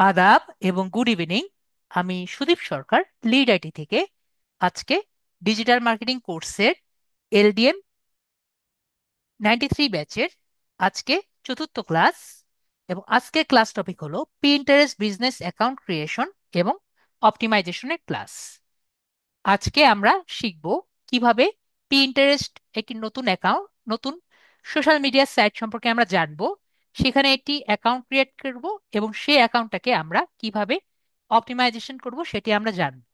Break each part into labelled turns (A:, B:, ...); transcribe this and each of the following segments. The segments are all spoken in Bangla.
A: আদাব এবং গুড ইভিনিং। আমি সুদীপ সরকার, লিড আইটি থেকে। আজকে ডিজিটাল মার্কেটিং কোর্সের এলডিএম 93 ব্যাচের আজকে চতুর্থ ক্লাস, এবং আজকে ক্লাস টপিক হলো পিন্টারেস্ট বিজনেস অ্যাকাউন্ট ক্রিয়েশন এবং অপটিমাইজেশনের ক্লাস। আজকে আমরা শিখব কিভাবে পিন্টারেস্ট একটি নতুন অ্যাকাউন্ট, নতুন সোশ্যাল মিডিয়া সাইট সম্পর্কে আমরা জানবো, সেখানে একটি অ্যাকাউন্ট ক্রিয়েট করব এবং সেই অ্যাকাউন্টটাকে আমরা কিভাবে অপটিমাইজেশন করব সেটি আমরা জানবো।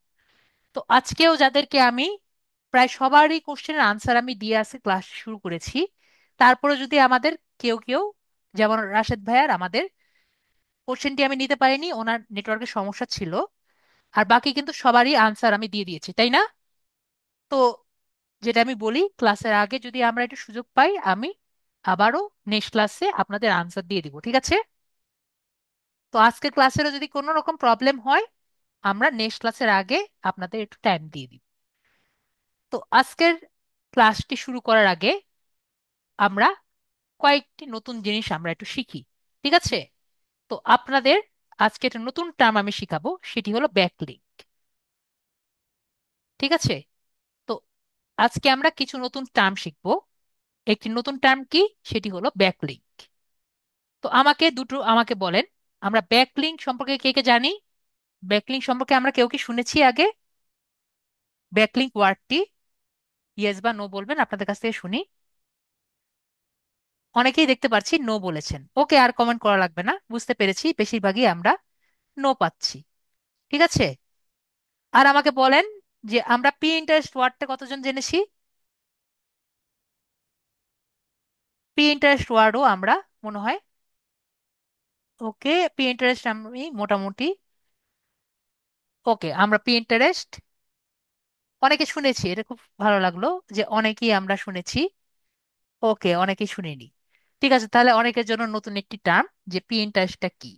A: তো আজকেও যাদেরকে আমি প্রায় সবারই কোশ্চেনের আনসার আমি দিয়ে আসি, ক্লাস শুরু করেছি, তারপরে যদি আমাদের কেউ কেউ, যেমন রাশেদ ভাইয়ার, আমাদের কোশ্চেনটি আমি নিতে পারিনি, ওনার নেটওয়ার্কের সমস্যা ছিল, আর বাকি কিন্তু সবারই আনসার আমি দিয়ে দিয়েছি, তাই না? তো যেটা আমি বলি, ক্লাসের আগে যদি আমরা একটু সুযোগ পাই, আমি আবারও নেক্সট ক্লাসে আপনাদের আনসার দিয়ে দিব, ঠিক আছে? তো আজকের ক্লাসেরও যদি কোনো রকম প্রবলেম হয়, আমরা নেক্সট ক্লাসের আগে আপনাদের একটু টাইম দিয়ে দিব। তো আজকের ক্লাসটি শুরু করার আগে আমরা কয়েকটি নতুন জিনিস আমরা একটু শিখি, ঠিক আছে? তো আপনাদের আজকে একটা নতুন টার্ম আমি শিখাবো, সেটি হলো ব্যাকলিঙ্ক, ঠিক আছে? তো আজকে আমরা কিছু নতুন টার্ম শিখবো। একটি নতুন টার্ম কি, সেটি হলো ব্যাকলিঙ্ক। তো আমাকে বলেন, আমরা ব্যাকলিঙ্ক সম্পর্কে কে কে জানি? ব্যাকলিঙ্ক সম্পর্কে আমরা কেউ কি শুনেছি আগে? ব্যাকলিঙ্ক ওয়ার্ডটি ইয়েস বা নো বলবেন, আপনাদের কাছ থেকে শুনি। অনেকেই দেখতে পাচ্ছি নো বলেছেন। ওকে, আর কমেন্ট করা লাগবে না, বুঝতে পেরেছি বেশিরভাগই আমরা নো পাচ্ছি, ঠিক আছে? আর আমাকে বলেন যে আমরা পি ইন্টারেস্ট ওয়ার্ডটা কতজন জেনেছি? পি ইন্টারেস্ট ওয়ার্ডও আমরা মনে হয়, ওকে, পি ইন্টারেস্ট আমি মোটামুটি, ওকে, আমরা পি ইন্টারেস্ট অনেকে শুনেছি, এটা খুব ভালো লাগলো যে অনেকেই আমরা শুনেছি। ওকে, অনেকেই শুনিনি। ঠিক আছে, তাহলে অনেকের জন্য নতুন একটি টার্ম, যে পি ইন্টারেস্টটা কি।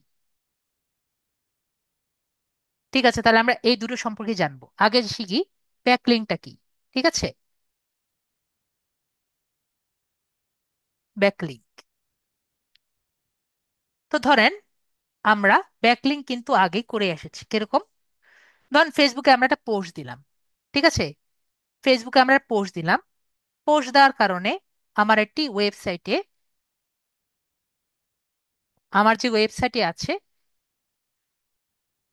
A: ঠিক আছে, তাহলে আমরা এই দুটো সম্পর্কে জানবো। আগে শিখি ব্যাকলিংকটা কি, ঠিক আছে? ব্যাকলিংক, তো ধরেন আমরা ব্যাকলিংক কিন্তু আগে করে এসেছি। কিরকম? ধরুন ফেসবুকে আমরা একটা পোস্ট দিলাম, ঠিক আছে? ফেসবুকে আমরা পোস্ট দিলাম, পোস্ট দেওয়ার কারণে আমার একটি ওয়েবসাইটে, আমার যে ওয়েবসাইটে আছে,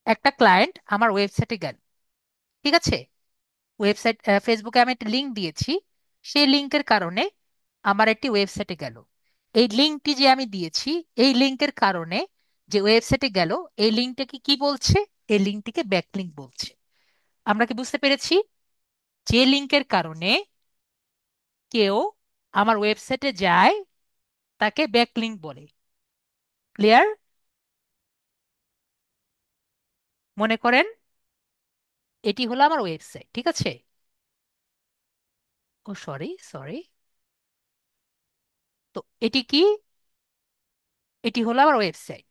A: একটা ক্লায়েন্ট আমার ওয়েবসাইটে গেল, ঠিক আছে? ওয়েবসাইট, ফেসবুকে আমি একটা লিংক দিয়েছি, সেই লিংকের কারণে আমার একটি ওয়েবসাইটে গেল। এই লিংকটি যে আমি দিয়েছি, এই লিংকের কারণে যে ওয়েবসাইটে গেল, এই লিংকটাকে কি বলছে? এই লিংকটিকে ব্যাকলিংক বলছে। আমরা কি বুঝতে পেরেছি? যে লিংকের কারণে কেউ আমার ওয়েবসাইটে যায়, তাকে ব্যাকলিংক বলে। ক্লিয়ার? মনে করেন এটি হলো আমার ওয়েবসাইট, ঠিক আছে? ও সরি সরি, তো এটি কি? এটি হলো আমার ওয়েবসাইট।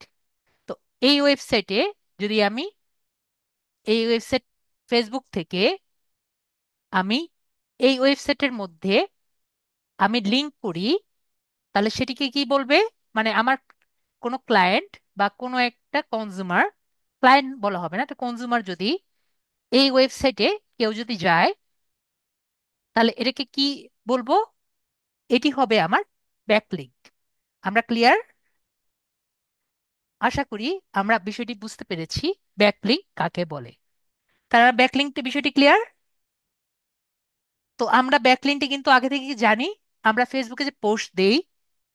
A: তো এই ওয়েবসাইটে যদি আমি, এই ওয়েবসাইট, ফেসবুক থেকে আমি এই ওয়েবসাইটের মধ্যে আমি লিংক করি, তাহলে সেটিকে কি বলবে? মানে আমার কোনো ক্লায়েন্ট বা কোনো একটা কনজিউমার, ক্লায়েন্ট বলা হবে না, একটা কনজিউমার যদি এই ওয়েবসাইটে কেউ যদি যায়, তাহলে এটাকে কি বলবো? এটি হবে আমার ব্যাকলিংক। আমরা ক্লিয়ার? আশা করি আমরা বিষয়টি বুঝতে পেরেছি, ব্যাকলিংক কাকে বলে। তারা ব্যাকলিংকটা বিষয়টি ক্লিয়ার? তো আমরা ব্যাকলিংকটি কিন্তু আগে থেকে জানি। আমরা ফেসবুকে যে পোস্ট দেই,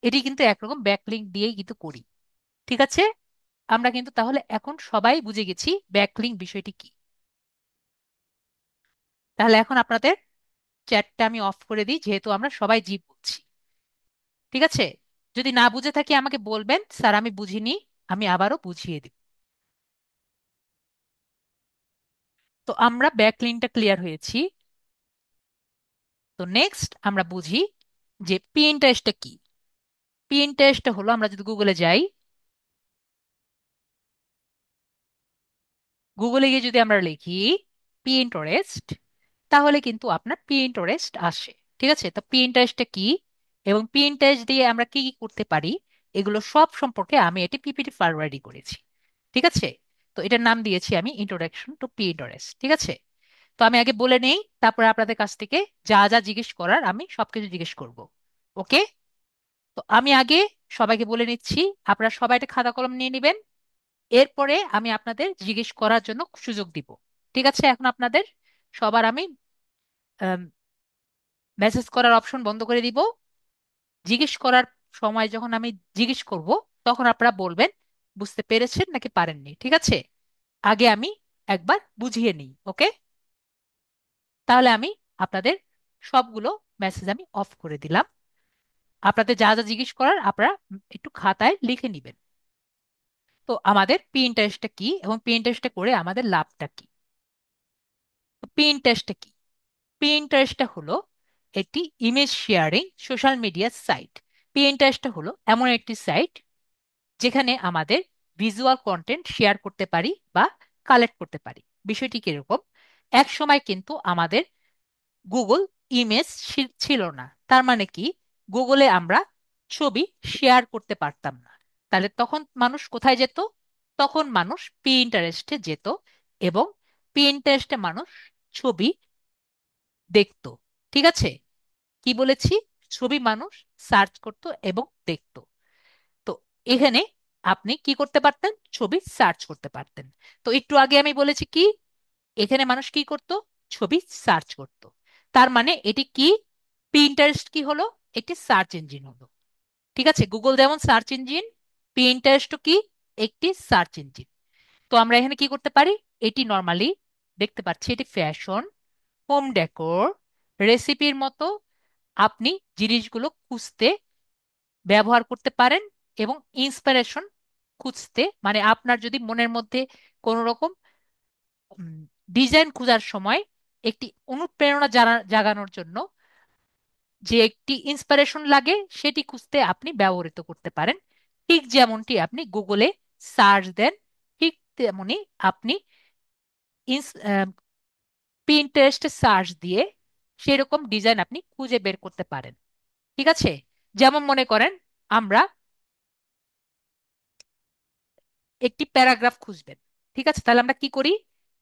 A: এটি কিন্তু একরকম ব্যাকলিংক দিয়েই কিন্তু করি, ঠিক আছে? আমরা কিন্তু তাহলে এখন সবাই বুঝে গেছি ব্যাকলিংক বিষয়টি কি। তাহলে এখন আপনাদের চ্যাটটা আমি অফ করে দিই, যেহেতু আমরা সবাই জি বলছি, ঠিক আছে? যদি না বুঝে থাকি আমাকে বলবেন, স্যার আমি বুঝিনি, আমি আবারও বুঝিয়ে দিব। তো আমরা ব্যাকলিংকটা ক্লিয়ার হয়েছি। তো নেক্সট আমরা বুঝি যে পিএনটারেস্টটা কি। পিএনটারেস্টটা হলো, আমরা যদি গুগলে যাই, গুগলে গিয়ে যদি আমরা লিখি পিএনটারেস্ট, তাহলে কিন্তু আপনার পিএনটারেস্ট আসে, ঠিক আছে? তো পিএনটারেস্টটা কি এবং পিএনটারেস্ট দিয়ে আমরা কি কি করতে পারি, এগুলো সব সম্পর্কে আমি এটি পিপিটি ফাইল রেডি করেছি। ঠিক আছে? তো এটার নাম দিয়েছি আমি ইন্ট্রোডাকশন টু পিন্টারেস্ট। ঠিক আছে? তো আমি আগে বলে নেই, তারপরে আপনাদের কাছ থেকে যা যা জিজ্ঞেস করার আমি সবকিছু জিজ্ঞেস করব। ওকে? তো আমি আগে সবাইকে বলে নিচ্ছি, আপনারা সবাই একটা খাতা কলম নিয়ে নেবেন। এরপরে আমি আপনাদের জিজ্ঞেস করার জন্য সুযোগ দিব। ঠিক আছে? এখন আপনাদের সবার আমি মেসেজ করার অপশন বন্ধ করে দিব। জিজ্ঞেস করার সময় যখন আমি জিজ্ঞেস করব, তখন আপনারা বলবেন বুঝতে পেরেছেন নাকি পারেননি। ঠিক আছে? আগে আমি একবার বুঝিয়ে নিই। ওকে? তাহলে আমি আপনাদের সবগুলো মেসেজ আমি অফ করে দিলাম। আপনাদের যা যা জিজ্ঞেস করার আপনারা একটু খাতায় লিখে নেবেন। তো আমাদের পিন্টারেস্টটা কি এবং পিন্টারেস্টটা করে আমাদের লাভটা কি? তো পিন্টারেস্টটা কি? পিন্টারেস্টটা হলো একটি image sharing social media site. পিন্টারেস্টটা হলো এমন একটি সাইট যেখানে আমাদের ভিজুয়াল কন্টেন্ট শেয়ার করতে পারি বা কালেক্ট করতে পারি। বিষয়টি কিরকম? এক সময় কিন্তু আমাদের গুগল ইমেজ ছিল না। তার মানে কি, গুগলে আমরা ছবি শেয়ার করতে পারতাম না। তাহলে তখন মানুষ কোথায় যেত? তখন মানুষ পিন্টারেস্টে যেত এবং পিন্টারেস্টে মানুষ ছবি দেখতো। ঠিক আছে? কি বলেছি? ছবি মানুষ সার্চ করত এবং দেখতো। তো এখানে আপনি কি করতে পারতেন? ছবি সার্চ করতে পারতেন। তো একটু আগে আমি বলেছি কি, এখানে মানুষ কি করত? ছবি সার্চ করত। তার মানে এটি কি? পিন্টারেস্ট কি হলো? একটি সার্চ ইঞ্জিন হলো। ঠিক আছে? গুগল যেমন সার্চ ইঞ্জিন, পিন্টারেস্ট কি? একটি সার্চ ইঞ্জিন। তো আমরা এখানে কি করতে পারি? এটি নর্মালি দেখতে পাচ্ছি, এটি ফ্যাশন, হোম ডেকোর, রেসিপির মতো আপনি জিনিসগুলো খুঁজতে ব্যবহার করতে পারেন। এবং ইন্সপিরেশন খুঁজতে, মানে আপনার যদি মনের মধ্যে কোনো রকম ডিজাইন খোঁজার সময় একটি অনুপ্রেরণা জাগানোর জন্য যে একটি ইন্সপিরেশন লাগে, সেটি খুঁজতে আপনি ব্যবহৃত করতে পারেন। ঠিক যেমনটি আপনি গুগলে সার্চ দেন, ঠিক তেমনি আপনি পিন্টারেস্টে সার্চ দিয়ে সেরকম ডিজাইন আপনি খুঁজে বের করতে পারেন। ঠিক আছে? যেমন মনে করেন আমরা একটি প্যারাগ্রাফ খুঁজবেন। ঠিক আছে? তাহলে আমরা কি করি?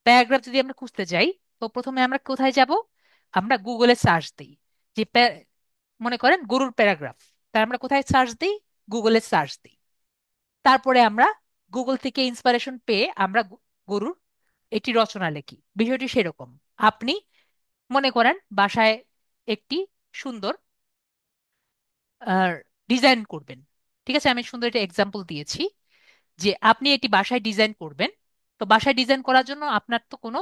A: প্যারাগ্রাফ যদি আমরা খুঁজতে যাই, তো প্রথমে আমরা কোথায় যাব? আমরা গুগলে সার্চ দিই যে মনে করেন গরুর প্যারাগ্রাফ। তার আমরা কোথায় সার্চ দিই? গুগলে সার্চ দিই। তারপরে আমরা গুগল থেকে ইন্সপিরেশন পেয়ে আমরা গরুর একটি রচনা লিখি। বিষয়টি সেরকম। আপনি মনে করেন বাসায় একটি সুন্দর ডিজাইন করবেন। ঠিক আছে? আমি সুন্দর একটা এক্সাম্পল দিয়েছি যে আপনি এটি বাসায় ডিজাইন করবেন। তো বাসায় ডিজাইন করার জন্য আপনার তো কোনো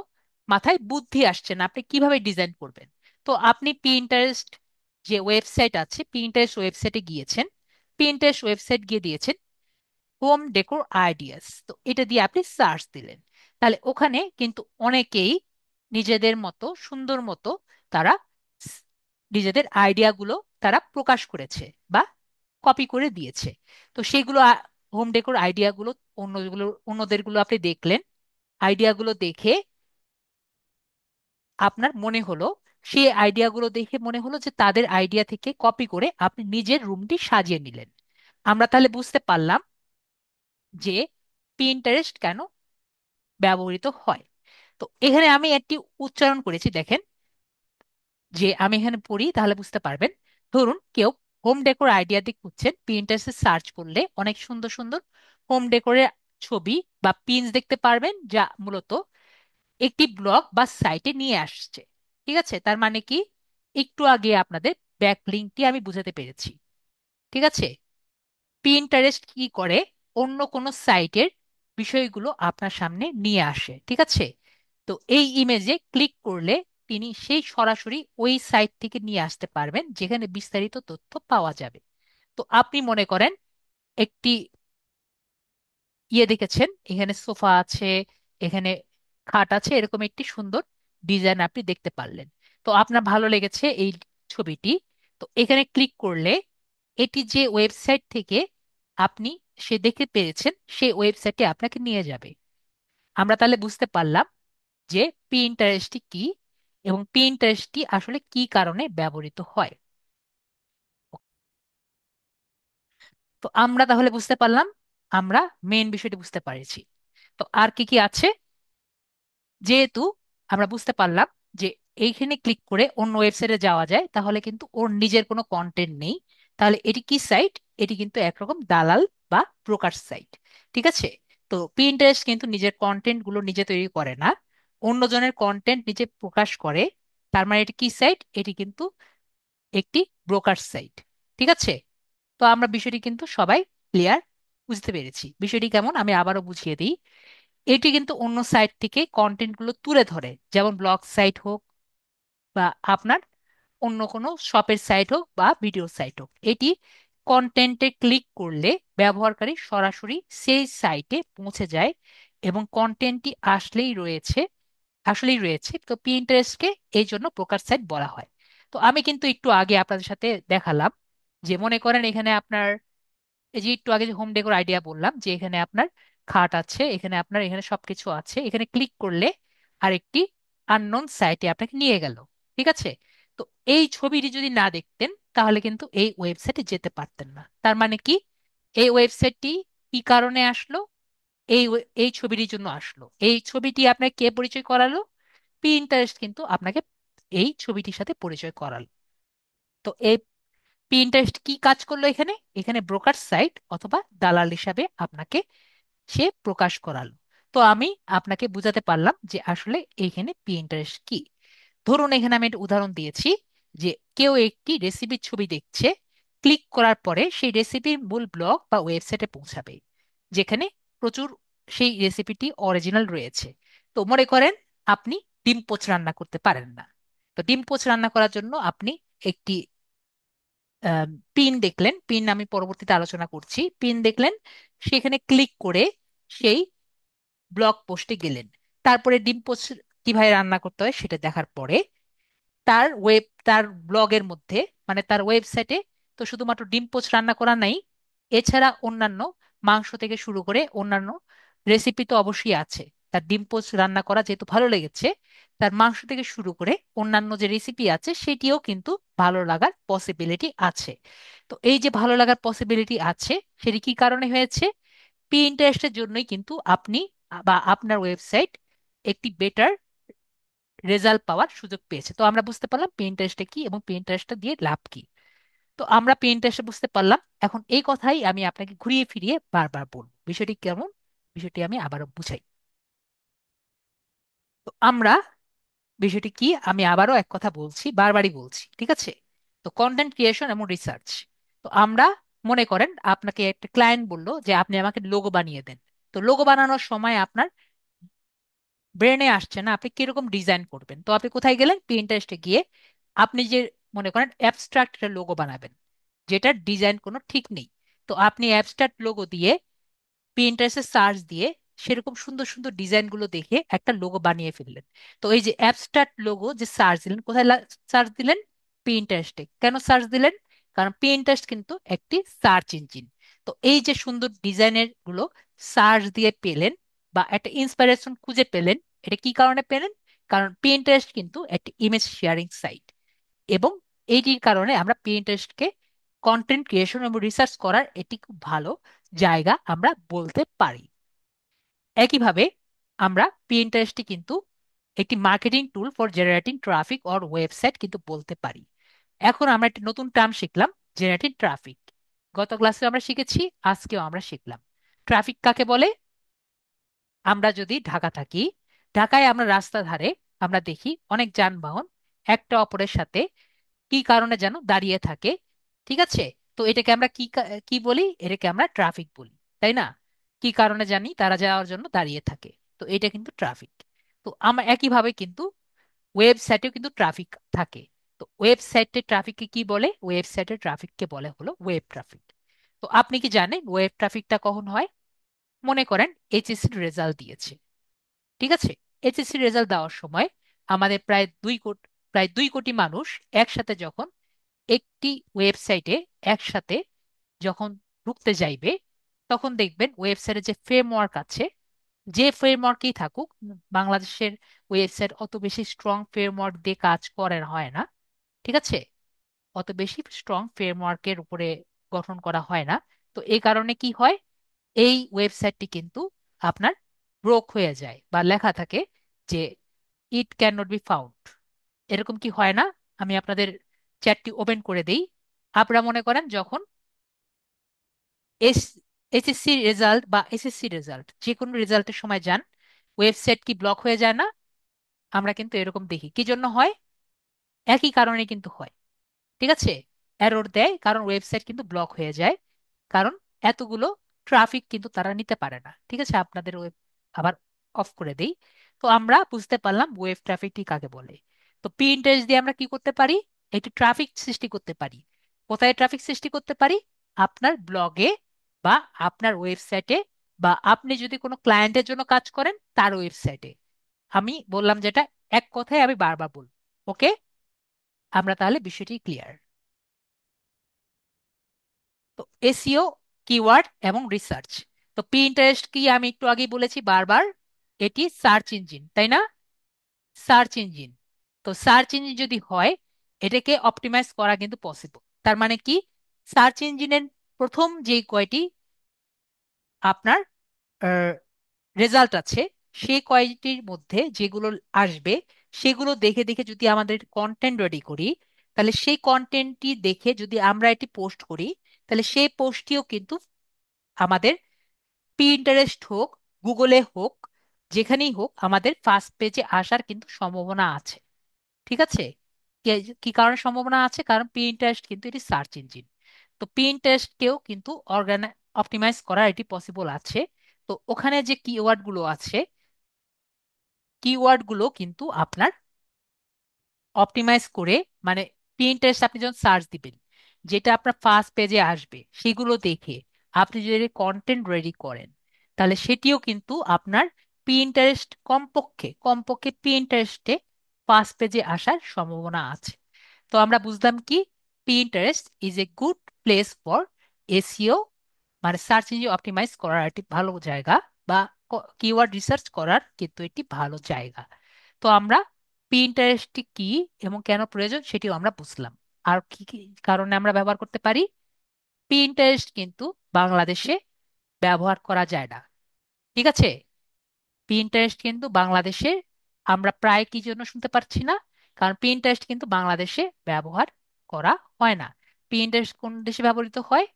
A: মাথায় বুদ্ধি আসছে না, আপনি কিভাবে ডিজাইন করবেন। তো আপনি পিন্টারেস্ট যে ওয়েবসাইট আছে, পিন্টারেস্ট ওয়েবসাইটে গিয়েছেন। পিন্টারেস্ট ওয়েবসাইট গিয়ে দিয়েছেন হোম ডেকোর আইডিয়াস। তো এটা দিয়ে আপনি সার্চ দিলেন। তাহলে ওখানে কিন্তু অনেকেই নিজেদের মতো সুন্দর মতো তারা স- নিজেদের আইডিয়াগুলো তারা প্রকাশ করেছে বা কপি করে দিয়েছে। তো সেগুলো হোম ডেকোর আইডিয়াগুলো অন্যদেরগুলো আপনি দেখলেন। আইডিয়াগুলো দেখে আপনার মনে হলো, সেই আইডিয়াগুলো দেখে মনে হলো যে তাদের আইডিয়া থেকে কপি করে আপনি নিজের রুমটি সাজিয়ে নিলেন। আমরা তাহলে বুঝতে পারলাম যে পিন্টারেস্ট কেন ব্যবহৃত হয়। তো এখানে আমি একটি উচ্চারণ করেছি, দেখেন। যে আমি এখানে পড়ি তাহলে বুঝতে পারবেন। ধরুন কেউ হোম ডেকোর আইডিয়া দিয়ে খুঁজছেন, পিন্টারেস্টে সার্চ করলে অনেক সুন্দর সুন্দর হোম ডেকোরের ছবি বা পিনস দেখতে পারবেন, যা মূলত একটি ব্লগ বা সাইটে নিয়ে আসছে। ঠিক আছে? তার মানে কি, একটু আগে আপনাদের ব্যাক লিঙ্কটি আমি বুঝাতে পেরেছি। ঠিক আছে? পিন্টারেস্ট কি করে? অন্য কোনো সাইটের বিষয়গুলো আপনার সামনে নিয়ে আসে। ঠিক আছে? তো এই ইমেজে ক্লিক করলে তিনি সেই সরাসরি ওই সাইট থেকে নিয়ে আসতে পারবেন যেখানে বিস্তারিত তথ্য পাওয়া যাবে। তো আপনি মনে করেন একটি দেখেছেন, এখানে সোফা আছে, এখানে খাট আছে, এরকম একটি সুন্দর ডিজাইন আপনি দেখতে পারলেন। তো আপনার ভালো লেগেছে এই ছবিটি। তো এখানে ক্লিক করলে এটি যে ওয়েবসাইট থেকে আপনি সে দেখে পেয়েছেন, সেই ওয়েবসাইটে আপনাকে নিয়ে যাবে। আমরা তাহলে বুঝতে পারলাম যে পিন্টারেস্টটি কি এবং পিন্টারেস্টটি আসলে কি কারণে ব্যবহৃত হয়। তো আমরা তাহলে বুঝতে পারলাম, আমরা মেইন বিষয়টি বুঝতে পারছি। তো আর কি কি আছে, যেহেতু আমরা বুঝতে পারলাম যে এইখানে ক্লিক করে অন্য ওয়েবসাইটে যাওয়া যায়, তাহলে কিন্তু ওর নিজের কোনো কন্টেন্ট নেই। তাহলে এটি কি সাইট? এটি কিন্তু একরকম দালাল বা ব্রোকার সাইট। ঠিক আছে? তো পিন্টারেস্ট কিন্তু নিজের কন্টেন্ট গুলো নিজে তৈরি করে না, অন্যজনের কন্টেন্ট নিজে প্রকাশ করে। তার মানে এটি কি সাইট? এটি কিন্তু একটি ব্রোকার সাইট। ঠিক আছে? তো আমরা বিষয়টি কিন্তু সবাই ক্লিয়ার, বুঝতে পেরেছি। বিষয়টি কেমন আমি আবারও বুঝিয়ে দিই। এটি কিন্তু অন্য সাইট থেকে কন্টেন্ট গুলো তুলে ধরে, যেমন ব্লগ সাইট হোক বা আপনার অন্য কোনো শপের সাইট হোক বা ভিডিও সাইট হোক। এটি কন্টেন্টে ক্লিক করলে ব্যবহারকারী সরাসরি সেই সাইটে পৌঁছে যায় এবং কন্টেন্টটি আসলেই রয়েছে। তো পিন্টারেস্টকে এই জন্য ব্রোকার সাইট বলা হয়। তো আমি কিন্তু একটু আগে আপনাদের সাথে দেখালাম যে মনে করেন এখানে আপনার এই যে একটু আগে যে হোম ডেকোর আইডিয়া বললাম, যে এখানে আপনার খাট আছে, এখানে আপনার এখানে সবকিছু আছে, এখানে ক্লিক করলে আরেকটি আননোন সাইটে আপনাকে নিয়ে গেল। ঠিক আছে? তো এই ছবিটি যদি না দেখতেন তাহলে কিন্তু এই ওয়েবসাইটে যেতে পারতেন না। তার মানে কি, এই ওয়েবসাইটটি কি কারণে আসলো? এই ছবিটির জন্য আসলো। এই ছবিটি আপনাকে কে পরিচয় করালো? পিন্টারেস্ট কিন্তু আপনাকে এই ছবিটির সাথে পরিচয় করালো। তো এই পিন্টারেস্ট কি কাজ করলো এখানে? এখানে ব্রোকার সাইট অথবা দালাল হিসাবে আপনাকে সে প্রকাশ করালো। তো আমি আপনাকে বুঝাতে পারলাম যে আসলে এইখানে পিন্টারেস্ট কি। ধরুন এখানে আমি একটা উদাহরণ দিয়েছি যে কেউ একটি রেসিপির ছবি দেখছে, ক্লিক করার পরে সেই রেসিপির মূল ব্লগ বা ওয়েবসাইটে পৌঁছাবে, যেখানে প্রচুর সেই রেসিপিটি অরিজিনাল রয়েছে। তো মনে করেন আপনি ডিম পোচ রান্না করতে পারেন না। তো ডিম পোচ রান্না করার জন্য আপনি একটি পিন দেখলেন, পিন আমি পরবর্তীতে আলোচনা করছি, পিন দেখলেন, সেখানে ক্লিক করে সেই ব্লগ পোস্টে গেলেন। তারপরে ডিম পোস্ট কিভাবে রান্না করতে হয় সেটা দেখার পরে তার ব্লগের মধ্যে, মানে তার ওয়েবসাইটে, তো শুধুমাত্র ডিম পোচ রান্না করা নাই, এছাড়া অন্যান্য মাংস থেকে শুরু করে অন্যান্য রেসিপি তো অবশ্যই আছে। তার ডিম পোচ রান্না করা যেহেতু ভালো লেগেছে, তার মাংস থেকে শুরু করে অন্যান্য যে রেসিপি আছে সেটিও কিন্তু ভালো লাগার পসিবিলিটি আছে। তো এই যে ভালো লাগার পসিবিলিটি আছে, সেটি কি কারণে হয়েছে? পিন্টারেস্টের জন্যই কিন্তু আপনি বা আপনার ওয়েবসাইট একটি বেটার রেজাল্ট পাওয়ার সুযোগ পেয়েছে। তো আমরা বুঝতে পারলাম পিন্টারেস্টটা কি এবং পিন্টারেস্টটা দিয়ে লাভ কি। তো আমরা পিন্টারেস্টে বুঝতে পারলাম। এখন এই কথাই আমি আপনাকে ঘুরিয়ে ফিরিয়ে বারবার বলবো। বিষয়টি কেমন? বিষয়টি আমি আবারও বুঝাই। তো আমরা বিষয়টি কি আমি আবারও এক কথা বলছি, বারবারই বলছি। ঠিক আছে? তো কন্টেন্ট ক্রিয়েশন এবং রিসার্চ। তো আমরা মনে করেন আপনাকে একটা ক্লায়েন্ট বললো যে আপনি আমাকে লোগো বানিয়ে দেন। তো লোগো বানানোর সময় আপনার ব্রেনে আসছে না আপনি কিরকম ডিজাইন করবেন। তো আপনি কোথায় গেলেন? পিন্টারেস্টে গিয়ে আপনি যে মনে করেন অ্যাবস্ট্রাক্ট একটা লোগো বানাবেন, যেটার ডিজাইন কোনো ঠিক নেই। তো আপনি অ্যাবস্ট্রাক্ট লোগো দিয়ে পিন্টারেস্টে সার্চ দিয়ে সেরকম সুন্দর সুন্দর ডিজাইন গুলো দেখে একটা লোগো বানিয়ে ফেললেন। তো এই যে অ্যাবস্ট্রাক্ট লোগো যে সার্চ দিলেন, কোথায় সার্চ দিলেন? পিন্টারেস্টে। কেন সার্চ দিলেন? কারণ পিন্টারেস্ট কিন্তু একটি সার্চ ইঞ্জিন। তো এই যে সুন্দর ডিজাইনের গুলো সার্চ দিয়ে পেলেন বা একটা ইন্সপিরেশন খুঁজে পেলেন, এটা কি কারণে পেলেন? কারণ পিন্টারেস্ট কিন্তু একটি ইমেজ শেয়ারিং সাইট, এবং এইটির কারণে আমরা পিন্টারেস্টকে কন্টেন্ট ক্রিয়েশন এবং রিসার্চ করার এটি খুব ভালো জায়গা আমরা বলতে পারি। একইভাবে আমরা পিন্টারেস্টটি কিন্তু একটি marketing tool for generating traffic or website কিন্তু বলতে পারি। এখন আমরা একটা নতুন টার্ম শিখলাম, জেনারেটিং ট্রাফিক। গত ক্লাসে আমরা শিখেছি, আজকেও আমরা শিখলাম। ট্রাফিক কাকে বলে? আমরা যদি ঢাকা থাকি, ঢাকায় আমরা রাস্তা ধারে আমরা দেখি অনেক যানবাহন একটা অপরের সাথে কি কারণে যেন দাঁড়িয়ে থাকে। ঠিক আছে? তো এটাকে আমরা কি বলি? এটাকে আমরা ট্রাফিক বলি, তাই না? কি কারণে জানি তারা যাওয়ার জন্য দাঁড়িয়ে থাকে। তো এটা কিন্তু ট্রাফিক। তো আমরা একইভাবে কিন্তু ওয়েবসাইটেও কিন্তু ট্রাফিক থাকে। তো ওয়েবসাইটে ট্রাফিককে কি বলে? ওয়েবসাইটের ট্রাফিককে বলে হলো ওয়েব ট্রাফিক। তো আপনি কি জানেন ওয়েব ট্রাফিকটা কখন হয়? মনে করেন এইচএসসি রেজাল্ট দিয়েছে। ঠিক আছে? এইচএসসি রেজাল্ট দেওয়ার সময় আমাদের প্রায় 2 কোটি মানুষ একসাথে যখন একটি ওয়েবসাইটে একসাথে যখন ঢুকতে যাইবে, তখন দেখবেন ওয়েবসাইটে যে ফ্রেমওয়ার্ক আছে, যে ফ্রেমওয়ার্কই থাকুক, বাংলাদেশের ওয়েবসাইট অত বেশি স্ট্রং ফ্রেমওয়ার্ক দিয়ে কাজ করে হয় না। ঠিক আছে? অত বেশি স্ট্রং ফ্রেমওয়ার্কের উপরে গঠন করা হয় না। তো এই কারণে কি হয়? এই ওয়েবসাইটটি কিন্তু আপনার ব্রোক হয়ে যায় বা লেখা থাকে যে it can not be found, এরকম কি হয় না? আমি আপনাদের চ্যাটটি ওপেন করে দেই। আপনারা মনে করেন যখন এস এইচএসসি রেজাল্ট বা এসএসসি রেজাল্ট যে কোনো রেজাল্টের সময় যান, ওয়েবসাইট কি ব্লক হয়ে যায় না? আমরা কিন্তু এরকম দেখি, কি জন্য হয়? একই কারণে কিন্তু হয়। ঠিক আছে, এরর দেয় কারণ ওয়েবসাইট কিন্তু ব্লক হয়ে যায়, কারণ এতগুলো ট্রাফিক কিন্তু তারা নিতে পারে না। ঠিক আছে, আপনাদের ওয়েব আবার অফ করে দেই। তো আমরা বুঝতে পারলাম ওয়েব ট্রাফিকটি কাকে বলে। তো পি ইন্টারেস্ট দিয়ে আমরা কি করতে পারি? একটি ট্রাফিক সৃষ্টি করতে পারি। কোথায় ট্রাফিক সৃষ্টি করতে পারি? আপনার ব্লগে বা আপনার ওয়েবসাইটে, বা আপনি যদি কোনো ক্লায়েন্টের জন্য কাজ করেন তার ওয়েবসাইটে। আমি বললাম যেটা, এক কথায় আমি বারবার বলবো। ওকে, আমরা তাহলে বিষয়টি ক্লিয়ার। তো এসইও, কিওয়ার্ড এবং রিসার্চ। তো পিন্টারেস্ট কি আমি একটু আগেই বলেছি বারবার, এটি সার্চ ইঞ্জিন, তাই না? Search engine. তো সার্চ ইঞ্জিন যদি হয়, এটাকে অপটিমাইজ করা কিন্তু পসিবল। তার মানে কি, সার্চ ইঞ্জিনের প্রথম যে কয়টি আপনার রেজাল্ট আছে, সেই কয়টির মধ্যে যেগুলো আসবে, সেগুলো দেখে দেখে যদি আমাদের কন্টেন্ট রেডি করি, তাহলে সেই কন্টেন্টটি দেখে যদি আমরা এটি পোস্ট করি, তাহলে সেই পোস্টটিও কিন্তু আমাদের পিন্টারেস্ট হোক, গুগলে হোক, যেখানেই হোক আমাদের ফার্স্ট পেজে আসার কিন্তু সম্ভাবনা আছে। ঠিক আছে, কি কারণে সম্ভাবনা আছে? কারণ পিন্টারেস্ট কিন্তু এটি সার্চ ইঞ্জিন। তো পিন্টারেস্টকেও কিন্তু অপটিমাইজ করা এটি পসিবল আছে। তো ওখানে যে কিওয়ার্ড গুলো আছে, কিওয়ার্ড গুলো কিন্তু আপনার অপটিমাইজ করে, মানে পিন্টারেস্ট আপনি যখন সার্চ দিবেন, যেটা আপনার ফার্স্ট পেজে আসবে সেগুলো দেখে আপনি যদি কন্টেন্ট রেডি করেন, তাহলে সেটিও কিন্তু আপনার পিন্টারেস্ট কমপক্ষে কমপক্ষে পিন্টারেস্টে ফার্স্ট পেজে আসার সম্ভাবনা আছে। তো আমরা বুঝলাম কি, Pinterest is a good place for SEO, মানে সার্চ ইঞ্জিন অপটিমাইজ করার একটি ভালো জায়গা, বা কিওয়ার্ড রিসার্চ করার কিন্তু একটি ভালো জায়গা। তো আমরা পিন্টারেস্টটি কি এবং কেন প্রয়োজন সেটিও আমরা বুঝলাম। আর কি কি কারণে আমরা ব্যবহার করতে পারি? পিন্টারেস্ট কিন্তু বাংলাদেশে ব্যবহার করা যায় না। ঠিক আছে, পিন্টারেস্ট কিন্তু বাংলাদেশে আমরা প্রায় কি জন্য শুনতে পারছি না, কারণ পিন্টারেস্ট কিন্তু বাংলাদেশে ব্যবহার করা হয় না। পিন্টারেস্ট কোন দেশে ব্যবহৃত হয়?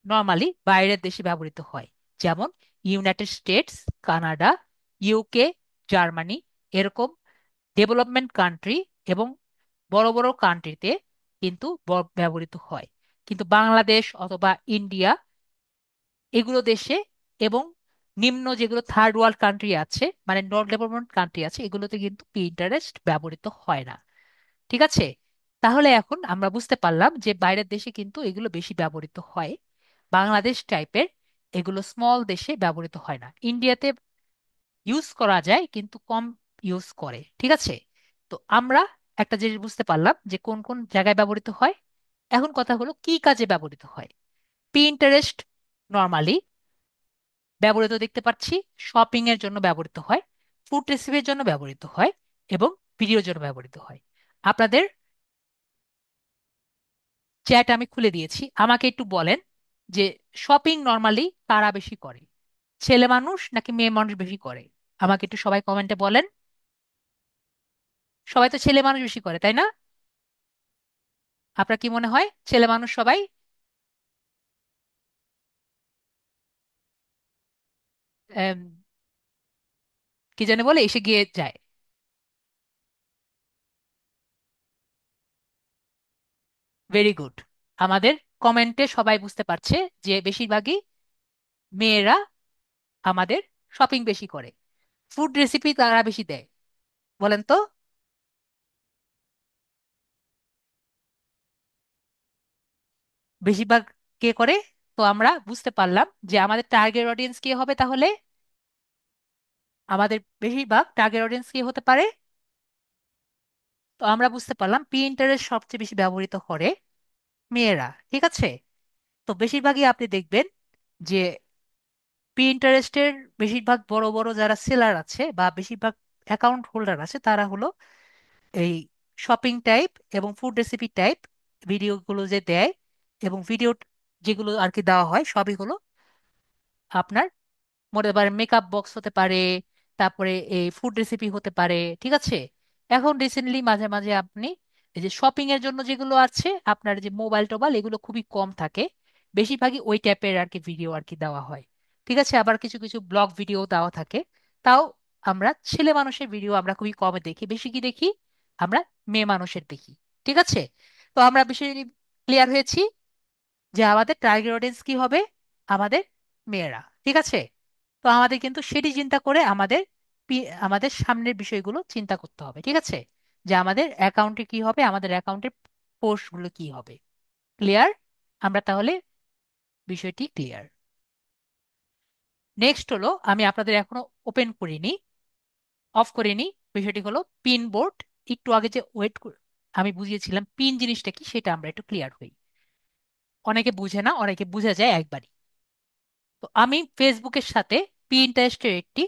A: নর্মালি বাইরের দেশে ব্যবহৃত হয়, যেমন United states, Canada, UK, Germany, এরকম ডেভেলপমেন্ট কান্ট্রি এবং বড় বড় কান্ট্রিতে কিন্তু ব্যবহৃত হয়। কিন্তু বাংলাদেশ অথবা ইন্ডিয়া, এগুলো দেশে, এবং নিম্ন যেগুলো থার্ড ওয়ার্ল্ড কান্ট্রি আছে, মানে নন ডেভেলপমেন্ট কান্ট্রি আছে, এগুলোতে কিন্তু পিন্টারেস্ট ব্যবহৃত হয় না। ঠিক আছে, তাহলে এখন আমরা বুঝতে পারলাম যে বাইরের দেশে কিন্তু এগুলো বেশি ব্যবহৃত হয়, বাংলাদেশ টাইপের এগুলো স্মল দেশে ব্যবহৃত হয় না। ইন্ডিয়াতে ইউজ করা যায় কিন্তু কম ইউজ করে। ঠিক আছে, তো আমরা একটা জিনিস বুঝতে পারলাম যে কোন কোন জায়গায় ব্যবহৃত হয়। এখন কথা হলো কি কাজে ব্যবহৃত হয়। পিন্টারেস্ট নর্মালি ব্যবহৃত দেখতে পাচ্ছি শপিং এর জন্য ব্যবহৃত হয়, ফুড রেসিপির জন্য ব্যবহৃত হয়, এবং ভিডিওর জন্য ব্যবহৃত হয়। আপনাদের চ্যাট আমি খুলে দিয়েছি, আমাকে একটু বলেন যে শপিং নর্মালি কারা বেশি করে, ছেলে মানুষ নাকি মেয়ে মানুষ বেশি করে? আমাকে একটু সবাই কমেন্টে বলেন। সবাই তো ছেলে মানুষ বেশি করে, তাই না? আপনার কি মনে হয় ছেলে মানুষ সবাই? আম, কি জানে বলে এসে গিয়ে যায়। ভেরি গুড, আমাদের কমেন্টে সবাই বুঝতে পারছে যে বেশিরভাগই মেয়েরা আমাদের শপিং বেশি করে, ফুড রেসিপি তারা বেশি দেয়। বলেন তো, বেশিরভাগ কে করে? তো আমরা বুঝতে পারলাম যে আমাদের টার্গেট অডিয়েন্স কে হবে তাহলে। আমাদের বেশিরভাগ টার্গেট অডিয়েন্স কে হতে পারে? তো আমরা বুঝতে পারলাম পিন্টারেস্ট সবচেয়ে বেশি ব্যবহৃত করে মেয়েরা। ঠিক আছে, তো বেশিরভাগই আপনি দেখবেন যে পিন্টারেস্টের বেশিরভাগ বড় বড় যারা সেলার আছে বা বেশিরভাগ অ্যাকাউন্ট হোল্ডার আছে, তারা হলো এই শপিং টাইপ এবং ফুড রেসিপি টাইপ ভিডিওগুলো যে দেয়, এবং ভিডিও যেগুলো আর কি দেওয়া হয় সবই হলো আপনার মনে পারে মেকআপ বক্স হতে পারে, তারপরে এই ফুড রেসিপি হতে পারে। ঠিক আছে, এখন রিসেন্টলি মাঝে মাঝে আপনি এই যে শপিং এর জন্য যেগুলো আছে আপনার যে মোবাইল টোবাইল, এগুলো খুবই কম থাকে, বেশিরভাগই ওই টাইপের আর কি ভিডিও আর কি দেওয়া হয়। ঠিক আছে, আবার কিছু কিছু ব্লগ ভিডিও দেওয়া থাকে। তাও আমরা ছেলে মানুষের ভিডিও আমরা খুবই কম দেখি, বেশি কি দেখি আমরা মেয়ে মানুষের দেখি। ঠিক আছে, তো আমরা বিষয়টি ক্লিয়ার হয়েছি যে আমাদের টার্গেট অডিয়েন্স কি হবে, আমাদের মেয়েরা। ঠিক আছে, তো আমাদের কিন্তু সেটি চিন্তা করে আমাদের আমাদের সামনের বিষয়গুলো চিন্তা করতে হবে। ঠিক আছে, যে আমাদের অ্যাকাউন্টে কি হবে, আমাদের অ্যাকাউন্টের পোস্টগুলো কি হবে। ক্লিয়ার? আমরা তাহলে বিষয়টি ক্লিয়ার। নেক্সট হলো, আমি আপনাদের এখনো ওপেন করিনি, অফ করিনি, বিষয়টি হলো পিন বোর্ড। একটু আগে যে আমি বুঝিয়েছিলাম পিন জিনিসটা কি, সেটা আমরা একটু ক্লিয়ার হই। অনেকে বুঝে না, অনেকে বুঝে যায় একবারই। তো আমি ফেসবুকের সাথে পিন্টারেস্টের একটি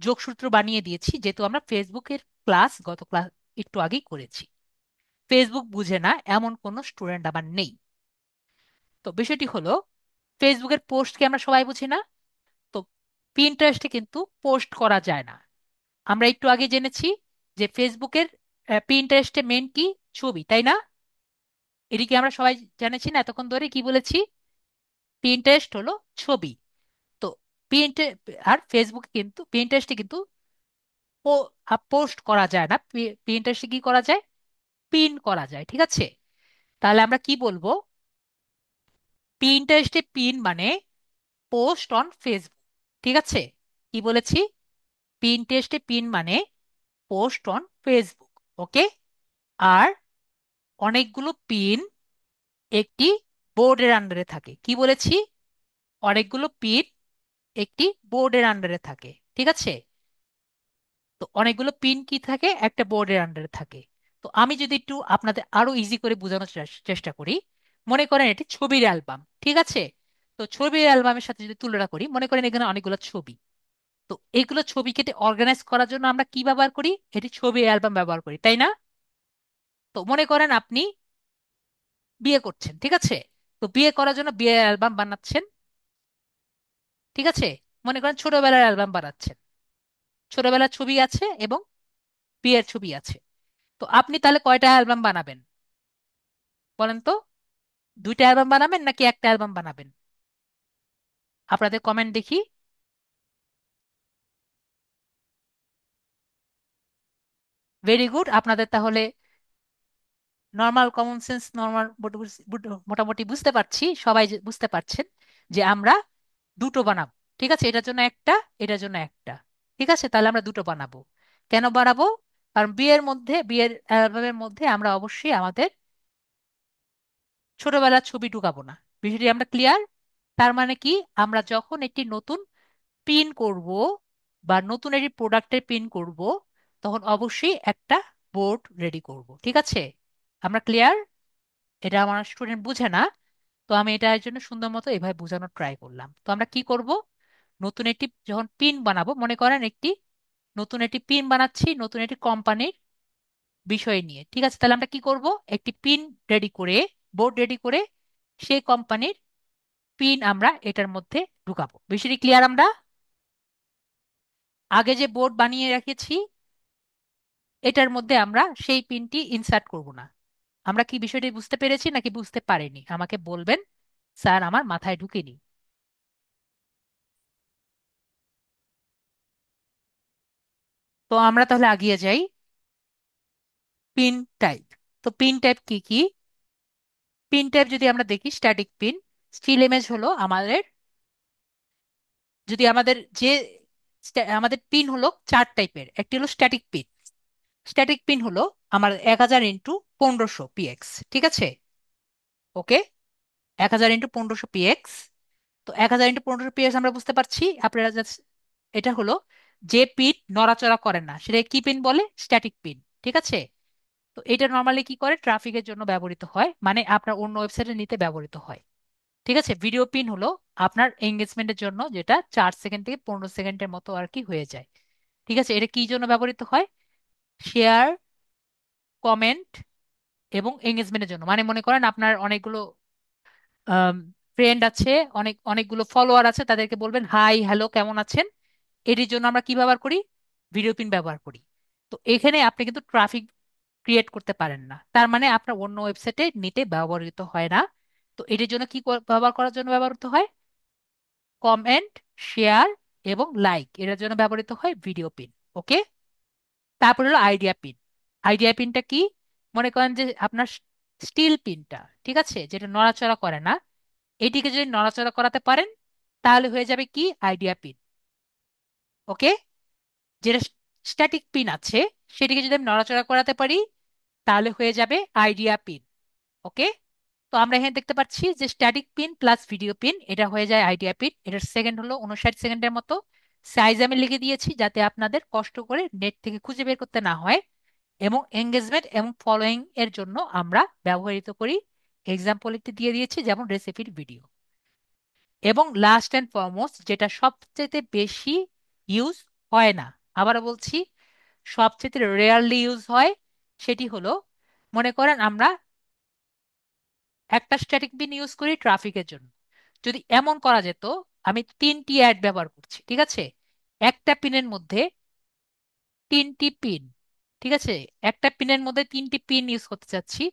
A: যোগসূত্র বানিয়ে দিয়েছি, যেহেতু আমরা ফেসবুকের ক্লাস গত ক্লাস একটু আগেই করেছি। ফেসবুক বুঝে না এমন কোনো স্টুডেন্ট আমার নেই। তো বিষয়টি হলো, ফেসবুকের পোস্টকে আমরা সবাই বুঝি না, তো পিন্টারেস্টে কিন্তু পোস্ট করা যায় না। আমরা একটু আগে জেনেছি যে ফেসবুকের পিন্টারেস্টে মেন কি, ছবি, তাই না? এদিকে আমরা সবাই জেনেছি না এতক্ষণ ধরে, কি বলেছি? পিন্টারেস্ট হলো ছবি। তো পিন্টে আর ফেসবুকে কিন্তু পিন্টারেস্টে কিন্তু পোস্ট করা যায় না। পিন্টারেস্টে কি করা যায়, পিন করা যায়। ঠিক আছে, তাহলে আমরা কি বলবো? পিন্টারেস্টে পিন মানে পোস্ট অন ফেসবুক। ঠিক আছে, কি বলেছি? পিন্টারেস্টে পিন মানে পোস্ট অন ফেসবুক। ওকে। আর অনেকগুলো পিন একটি বোর্ডের আন্ডারে থাকে, কি বলেছি? অনেকগুলো পিন একটি বোর্ডের আন্ডারে থাকে। ঠিক আছে, তো অনেকগুলো পিন কি থাকে, একটা বোর্ডের আন্ডারে থাকে। তো আমি যদি একটু আপনাদের আরো ইজি করে বোঝানোর চেষ্টা করি, মনে করেন এটি ছবির অ্যালবাম। ঠিক আছে, তো ছবির অ্যালবামের সাথে যদি তুলনা করি, মনে করেন এখানে অনেকগুলো ছবি। তো এইগুলো ছবি কেটে অর্গানাইজ করার জন্য আমরা কি ব্যবহার করি, এটি ছবি অ্যালবাম ব্যবহার করি, তাই না? তো মনে করেন আপনি বিয়ে করছেন। ঠিক আছে, তো বিয়ে করার জন্য বিয়ে অ্যালবাম বানাচ্ছেন। ঠিক আছে, মনে করেন ছোটবেলার অ্যালবাম বানাচ্ছেন, ছোটবেলার ছবি আছে এবং বিয়ের ছবি আছে। তো আপনি তাহলে কয়টা অ্যালবাম বানাবেন বলেন তো? দুইটা অ্যালবাম বানাবেন নাকি একটা অ্যালবাম বানাবেন? আপনাদের কমেন্ট দেখি। ভেরি গুড, আপনাদের তাহলে নর্মাল কমন সেন্স, নর্মাল মোটামুটি বুঝতে পারছি, সবাই বুঝতে পারছেন যে আমরা দুটো বানাবো। ঠিক আছে, এটার জন্য একটা, এটার জন্য একটা। ঠিক আছে, তাহলে আমরা দুটো বানাবো। কেন বানাবো? কারণ বিয়ের অ্যালবামের মধ্যে আমরা অবশ্যই আমাদের ছোটবেলার ছবি ঢুকাবো না। বিষয়টি আমরা ক্লিয়ার? তার মানে কি, আমরা যখন একটি নতুন পিন করব বা নতুন একটি প্রোডাক্টের পিন করব, তখন অবশ্যই একটা বোর্ড রেডি করব। ঠিক আছে, আমরা ক্লিয়ার? এটা আমার স্টুডেন্ট বুঝে না, তো আমি এটার জন্য সুন্দর মতো এভাবে বোঝানোর ট্রাই করলাম। তো আমরা কি করব, নতুন একটি যখন পিন বানাবো, মনে করেন নতুন একটি পিন বানাচ্ছি নতুন একটি কোম্পানির বিষয় নিয়ে। ঠিক আছে, তাহলে আমরা কি করব, একটি পিন রেডি করে, বোর্ড রেডি করে সেই কোম্পানির পিন আমরা এটার মধ্যে ঢুকাবো। বিষয়টি ক্লিয়ার? আমরা আগে যে বোর্ড বানিয়ে রেখেছি এটার মধ্যে আমরা সেই পিনটি ইনসার্ট করব না। আমরা কি বিষয়টি বুঝতে পেরেছি নাকি বুঝতে পারিনি আমাকে বলবেন, স্যার আমার মাথায় ঢুকেনি। তো আমরা তাহলে আগিয়ে যাই। Pin type. তো পিন টাইপ কি কি? পিন টাইপ যদি আমরা দেখি, স্ট্যাটিক পিন, স্টিল ইমেজ হলো আমাদের, যদি আমাদের যে আমাদের পিন হলো চার টাইপের। একটি হলো স্ট্যাটিক পিন। স্ট্যাটিক পিন হলো আমার 1000 × 1500 px। ঠিক আছে, ওকে, 1000 × 1500 px। তো 1000 × 1500 px আমরা বুঝতে পারছি। আপনারা এটা হলো যে পিন নড়াচড়া করে না, সেটা কি পিন বলে, স্ট্যাটিক পিন। ঠিক আছে, তো এটা নর্মালি কি করে, ট্রাফিকের জন্য ব্যবহৃত হয়, মানে আপনার অন্য ওয়েবসাইটে নিতে ব্যবহৃত হয়। ঠিক আছে, ভিডিও পিন হলো আপনার এঙ্গেজমেন্টের জন্য, যেটা 4 সেকেন্ড থেকে 15 সেকেন্ডের মতো আর কি হয়ে যায়। ঠিক আছে, এটা কি জন্য ব্যবহৃত হয়, শেয়ার, কমেন্ট এবং এঙ্গেজমেন্টের জন্য। মানে মনে করেন আপনার অনেকগুলো ফ্রেন্ড আছে, অনেকগুলো ফলোয়ার আছে, তাদেরকে বলবেন হাই হ্যালো কেমন আছেন। এটির জন্য আমরা কি ব্যবহার করি? ভিডিও পিন ব্যবহার করি। তো এখানে আপনি কিন্তু ট্রাফিক ক্রিয়েট করতে পারেন না, তার মানে আপনার অন্য ওয়েবসাইটে নিতে ব্যবহৃত হয় না। তো এটির জন্য ব্যবহার করার জন্য ব্যবহৃত হয় কমেন্ট, শেয়ার এবং লাইক, এটার জন্য ব্যবহৃত হয় ভিডিও পিন। ওকে। তারপর হলো আইডিয়া পিন। আইডিয়া পিনটা কি? মনে করেন যে আপনার স্টিল পিনটা, ঠিক আছে, যেটা নড়াচড়া করে না, এটিকে যদি নড়াচড়া করাতে পারেন তাহলে হয়ে যাবে কি আইডিয়া পিন। ওকে। যেটা স্ট্যাটিক পিন আছে সেটিকে যদি আমি নড়াচড়া করাতে পারি তাহলে হয়ে যাবে আইডিয়া পিন। ওকে। তো আমরা এখানে দেখতে পাচ্ছি যে static pin plus video pin এটা হয়ে যায় আইডিয়া পিন। এটার সেকেন্ড হলো 59 সেকেন্ডের মতো। সাইজ আমি লিখে দিয়েছি যাতে আপনাদের কষ্ট করে নেট থেকে খুঁজে বের করতে না হয়। এবং এঙ্গেজমেন্ট এবং ফলোয়িং এর জন্য আমরা ব্যবহৃত করি এক্সাম্পল একটি দিয়ে দিয়েছি, যেমন রেসিপির ভিডিও। এবং লাস্ট অ্যান্ড ফরমোস্ট যেটা সবচেয়ে বেশি ইউজ হয় না, আবারও বলছি সবচেয়ে রেয়ারলি ইউজ হয়, সেটি হলো মনে করেন আমরা একটা স্ট্যাটিক পিন ইউজ করি ট্রাফিকের জন্য। যদি এমন করা যেত আমি 3টি অ্যাড ব্যবহার করছি, ঠিক আছে, একটা পিনের মধ্যে 3টি পিন, ঠিক আছে, একটা পিনের মধ্যে 3টি পিন ইউজ করতে চাচ্ছি,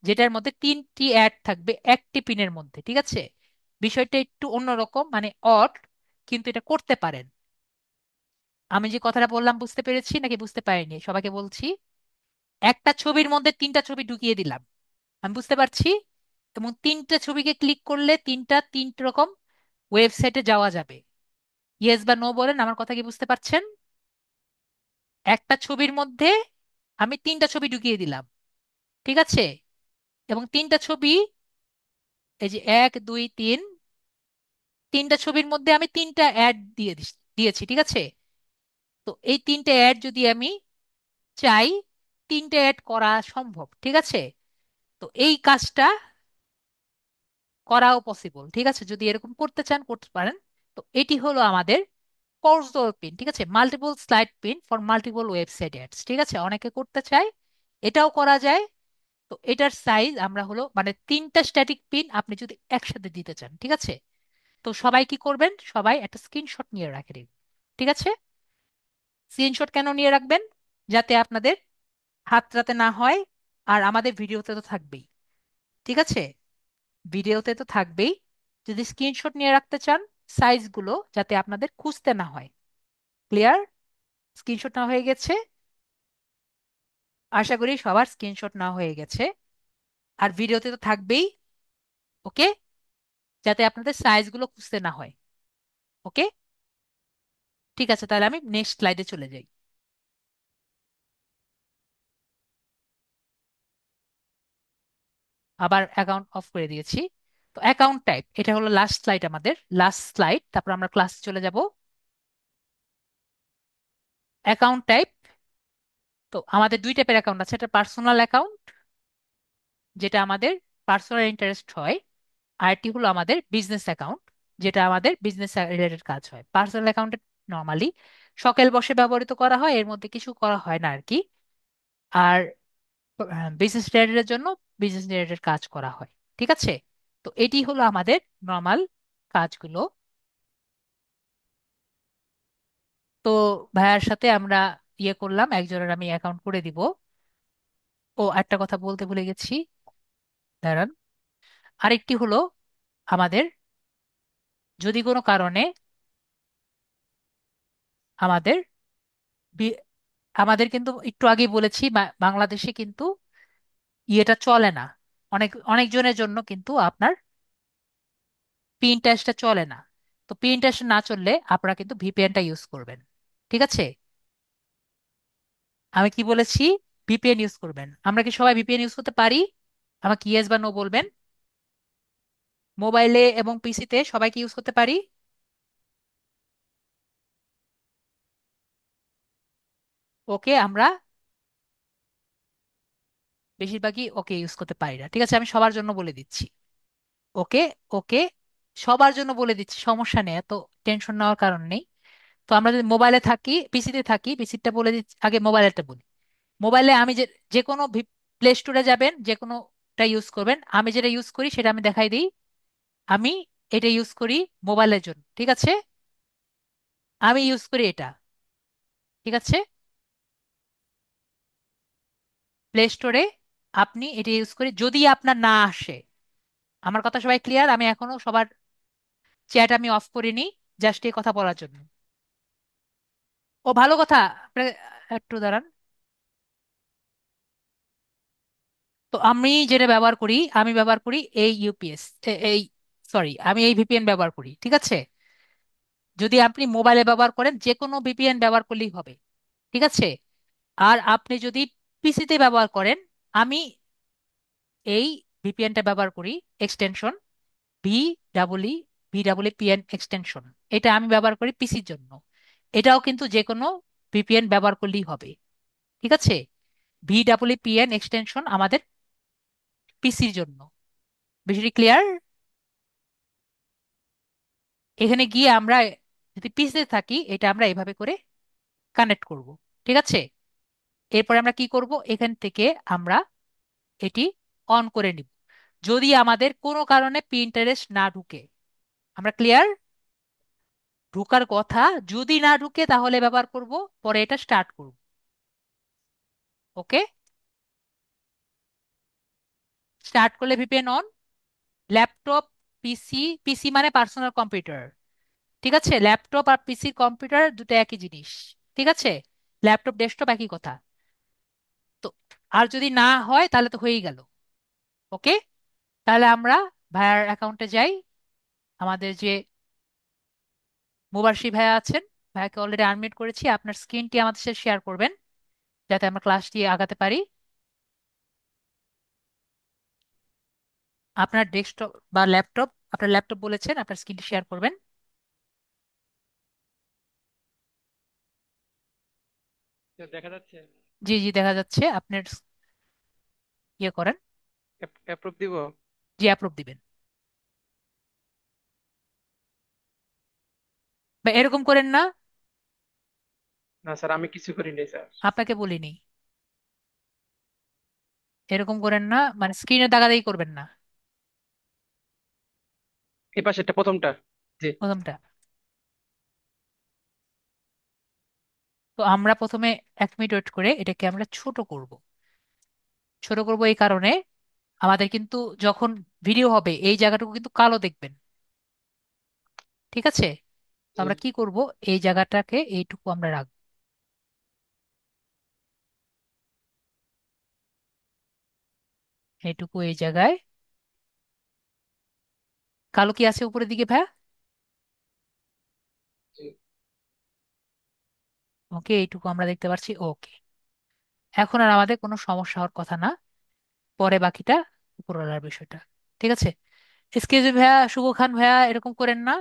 A: যেটার মধ্যে 3টি অ্যাড থাকবে একটি পিনের মধ্যে, ঠিক আছে। বিষয়টা একটু অন্যরকম, মানে অড, কিন্তু এটা করতে পারেন। আমি যে কথাটা বললাম বুঝতে পেরেছি নাকি বুঝতে পারিনি সবাইকে বলছি। একটা ছবির মধ্যে 3টা ছবি ঢুকিয়ে দিলাম, আমি বুঝতে পারছি, এবং 3টা ছবিকে ক্লিক করলে 3 রকম ওয়েবসাইটে যাওয়া যাবে। ইয়েস বা নো বলেন, আমার কথা কি বুঝতে পারছেন? একটা ছবির মধ্যে আমি 3টা ছবি ঢুকিয়ে দিলাম, ঠিক আছে, এবং 3টা ছবি, এই যে 1 2 3, 3টা ছবির মধ্যে আমি 3টা অ্যাড দিয়েছি, ঠিক আছে। তো এই 3টে অ্যাড যদি আমি চাই, 3টে অ্যাড করা সম্ভব, ঠিক আছে। তো এই কাজটা করাও পসিবল, ঠিক আছে, যদি এরকম করতে চান করতে পারেন। তো এটি হলো আমাদের কৌশল পিন, ঠিক আছে, multiple slide pin for multiple website ads, ঠিক আছে, অনেকে করতে চায়, এটাও করা যায়। তো এটার সাইজ আমরা হলো মানে 3টা স্ট্যাটিক পিন আপনি যদি একসাথে দিতে চান, ঠিক আছে। তো সবাই কি করবেন, সবাই একটা স্ক্রিনশট নিয়ে রাখেন, ঠিক আছে। স্ক্রিনশট কেন নিয়ে রাখবেন? যাতে আপনাদের হাতরাতে না হয়। আর আমাদের ভিডিওতে তো থাকবেই, ঠিক আছে, ভিডিওতে তো থাকবেই। যদি স্ক্রিনশট নিয়ে রাখতে চান সাইজগুলো যাতে আপনাদের খুঁজতে না হয়। ক্লিয়ার? স্ক্রিনশট না হয়ে গেছে? আশা করি সবার স্ক্রিনশট না হয়ে গেছে। আর ভিডিওতে তো থাকবেই। ওকে। যাতে আপনাদের সাইজগুলো খুঁজতে না হয়। ওকে। ঠিক আছে, তাহলে আমি নেক্সট স্লাইডে চলে যাই। আবার অ্যাকাউন্ট অফ করে দিয়েছি। তো অ্যাকাউন্ট টাইপ এটা হলো লাস্ট স্লাইড, আমাদের লাস্ট স্লাইড, তারপর আমরা ক্লাসে চলে যাব। অ্যাকাউন্ট টাইপ, তো আমাদের দুই টাইপের অ্যাকাউন্ট আছে, একটা পার্সোনাল অ্যাকাউন্ট যেটা আমাদের পার্সোনাল ইন্টারেস্ট হয়, আর একটি হলো আমাদের বিজনেস অ্যাকাউন্ট যেটা আমাদের বিজনেস রিলেটেড কাজ হয়। পার্সোনাল অ্যাকাউন্টে নর্মালি শখের বশে ব্যবহৃত করা হয়, এর মধ্যে কিছু করা হয় না আর কি। আর বিজনেস রিলেটেড জন্য বিজনেস রিলেটেড কাজ করা হয়, ঠিক আছে। তো এটি হলো আমাদের নর্মাল কাজগুলো। তো ভাইয়ার সাথে আমরা ইয়ে করলাম, একজনের আমি অ্যাকাউন্ট করে দিব। ও একটা কথা বলতে ভুলে গেছি, দাঁড়ান। আরেকটি হলো আমাদের যদি কোনো কারণে আমাদের বি- আমাদের কিন্তু একটু আগে বলেছি বাংলাদেশে কিন্তু ইয়েটা চলে না, অনেক অনেকজনের জন্য কিন্তু আপনার পিনটারেস্টটা চলে না। তো পিনটারেস্ট না চললে আপনারা কিন্তু ভিপিএনটা ইউজ করবেন, ঠিক আছে। আমি কি বলেছি? ভিপিএন ইউজ করবেন। আমরা কি সবাই ভিপিএন ইউজ করতে পারি? আমাকে ইয়েস বা নো বলবেন। মোবাইলে এবং পিসিতে সবাই কি ইউজ করতে পারি? ওকে, আমরা বেশিরভাগই ওকে ইউজ করতে পারি না, ঠিক আছে, আমি সবার জন্য বলে দিচ্ছি। ওকে। ওকে, সবার জন্য বলে দিচ্ছি, সমস্যা নেই, এত টেনশন নেওয়ার কারণ নেই। তো আমরা যদি মোবাইলে থাকি, পিসিতে থাকি, পিসিটা বলে দিচ্ছি আগে, মোবাইলটা বলি। মোবাইলে আমি যে যে কোনো প্লে স্টোরে যাবেন, যে কোনোটা ইউজ করবেন, আমি যেটা ইউজ করি সেটা আমি দেখাই দিই। আমি এটা ইউজ করি মোবাইলের জন্য, ঠিক আছে? আমি ইউজ করি এটা, ঠিক আছে? প্লে স্টোরে আপনি এটা ইউজ করি যদি আপনার না আসে। আমার কথা সবাই ক্লিয়ার? আমি এখনো সবার চ্যাট আমি অফ করিনি, জাস্ট এই কথা বলার জন্য। ও ভালো কথা। একটু দাঁড়ান। তো আমি যেটা ব্যবহার করি, আমি ব্যবহার করি এই ইউপিএস, এই সরি, আমি এই ভিপিএন ব্যবহার করি, ঠিক আছে? যদি আপনি মোবাইলে ব্যবহার করেন যে কোনো ভিপিএন ব্যবহার করলেই হবে, ঠিক আছে? আর আপনি যদি পিসিতে ব্যবহার করেন, আমি এই ভিপিএনটা ব্যবহার করি, extension V double PN extension. এটা আমি ব্যবহার করি পিসির জন্য। এটাও কিন্তু যে কোনো ভিপিএন ব্যবহার করলেই হবে, ঠিক আছে? পিএন এক্সটেনশন আমাদের পিসির জন্য। বিষয়টি ক্লিয়ার? এখানে গিয়ে আমরা যদি পিসিতে থাকি, এটা আমরা এভাবে করে কানেক্ট করব, ঠিক আছে? এরপরে আমরা কি করব, এখান থেকে আমরা এটি অন করে নিব যদি আমাদের কোনো কারণে পিন্টারেস্ট না ঢুকে। আমরা ক্লিয়ার? ঢুকার কথা, যদি না ঢুকে তাহলে ব্যবহার করব, পরে এটা স্টার্ট করব। ওকে? স্টার্ট করলে ভিপিএন অন। ল্যাপটপ, পিসি, পিসি মানে পার্সোনাল কম্পিউটার, ঠিক আছে? ল্যাপটপ আর পিসি কম্পিউটার দুটো একই জিনিস, ঠিক আছে? ল্যাপটপ ডেস্কটপ একই কথা। তো আর যদি না হয় তাহলে তো হয়েই গেল। ওকে, তাহলে আমরা ভাইয়ার অ্যাকাউন্টে যাই। আমাদের যে মুবারশি ভাইয়া আছেন, ভাইয়াকে অলরেডি আনমিউট করেছি, আপনার স্ক্রিনটি আমাদের সাথে শেয়ার করবেন যাতে আমরা ক্লাসটি আগাতে পারি। আপনার ডেস্কটপ বা ল্যাপটপ, আপনার ল্যাপটপ বলেছেন, আপনার স্ক্রিনটি শেয়ার করবেন।
B: তো দেখা যাচ্ছে।
A: জি জি, দেখা যাচ্ছে। আপনার ইয়ে করেন।
B: অ্যাপ্রুভ দিব?
A: জি, অ্যাপ্রুভ দিবেন। বা এরকম করেন না।
B: না স্যার, আমি কিছু করি নাই স্যার।
A: আপনাকে বলিনি। এরকম করেন না, মানে স্ক্রিনে দাগাদাগি করবেন না।
B: এই পাশেরটা প্রথমটা। জি।
A: প্রথমটা। তো আমরা প্রথমে 1 মিনিট ওয়েট করে এটাকে আমরা ছোট করব। ছোট করব এই কারণে, আমাদের কিন্তু যখন ভিডিও হবে এই জায়গাটুকু কিন্তু কালো দেখবেন, ঠিক আছে? তো
B: জি।
A: আমরা কি করব, এই জায়গাটাকে এইটুকু আমরা রাখবো, এইটুকু এই জায়গায়। কালো কি আছে উপরের দিকে ভাইয়া?
B: জি।
A: ওকে, এইটুকু আমরা দেখতে পাচ্ছি। ওকে, এখন আর আমাদের কোনো সমস্যা হওয়ার কথা না। পরে বাকিটা উপরওয়ালার বিষয়টা, ঠিক আছে? এক্সকিউজ মি ভাইয়া, শুভ খান ভাইয়া, এরকম করেন না।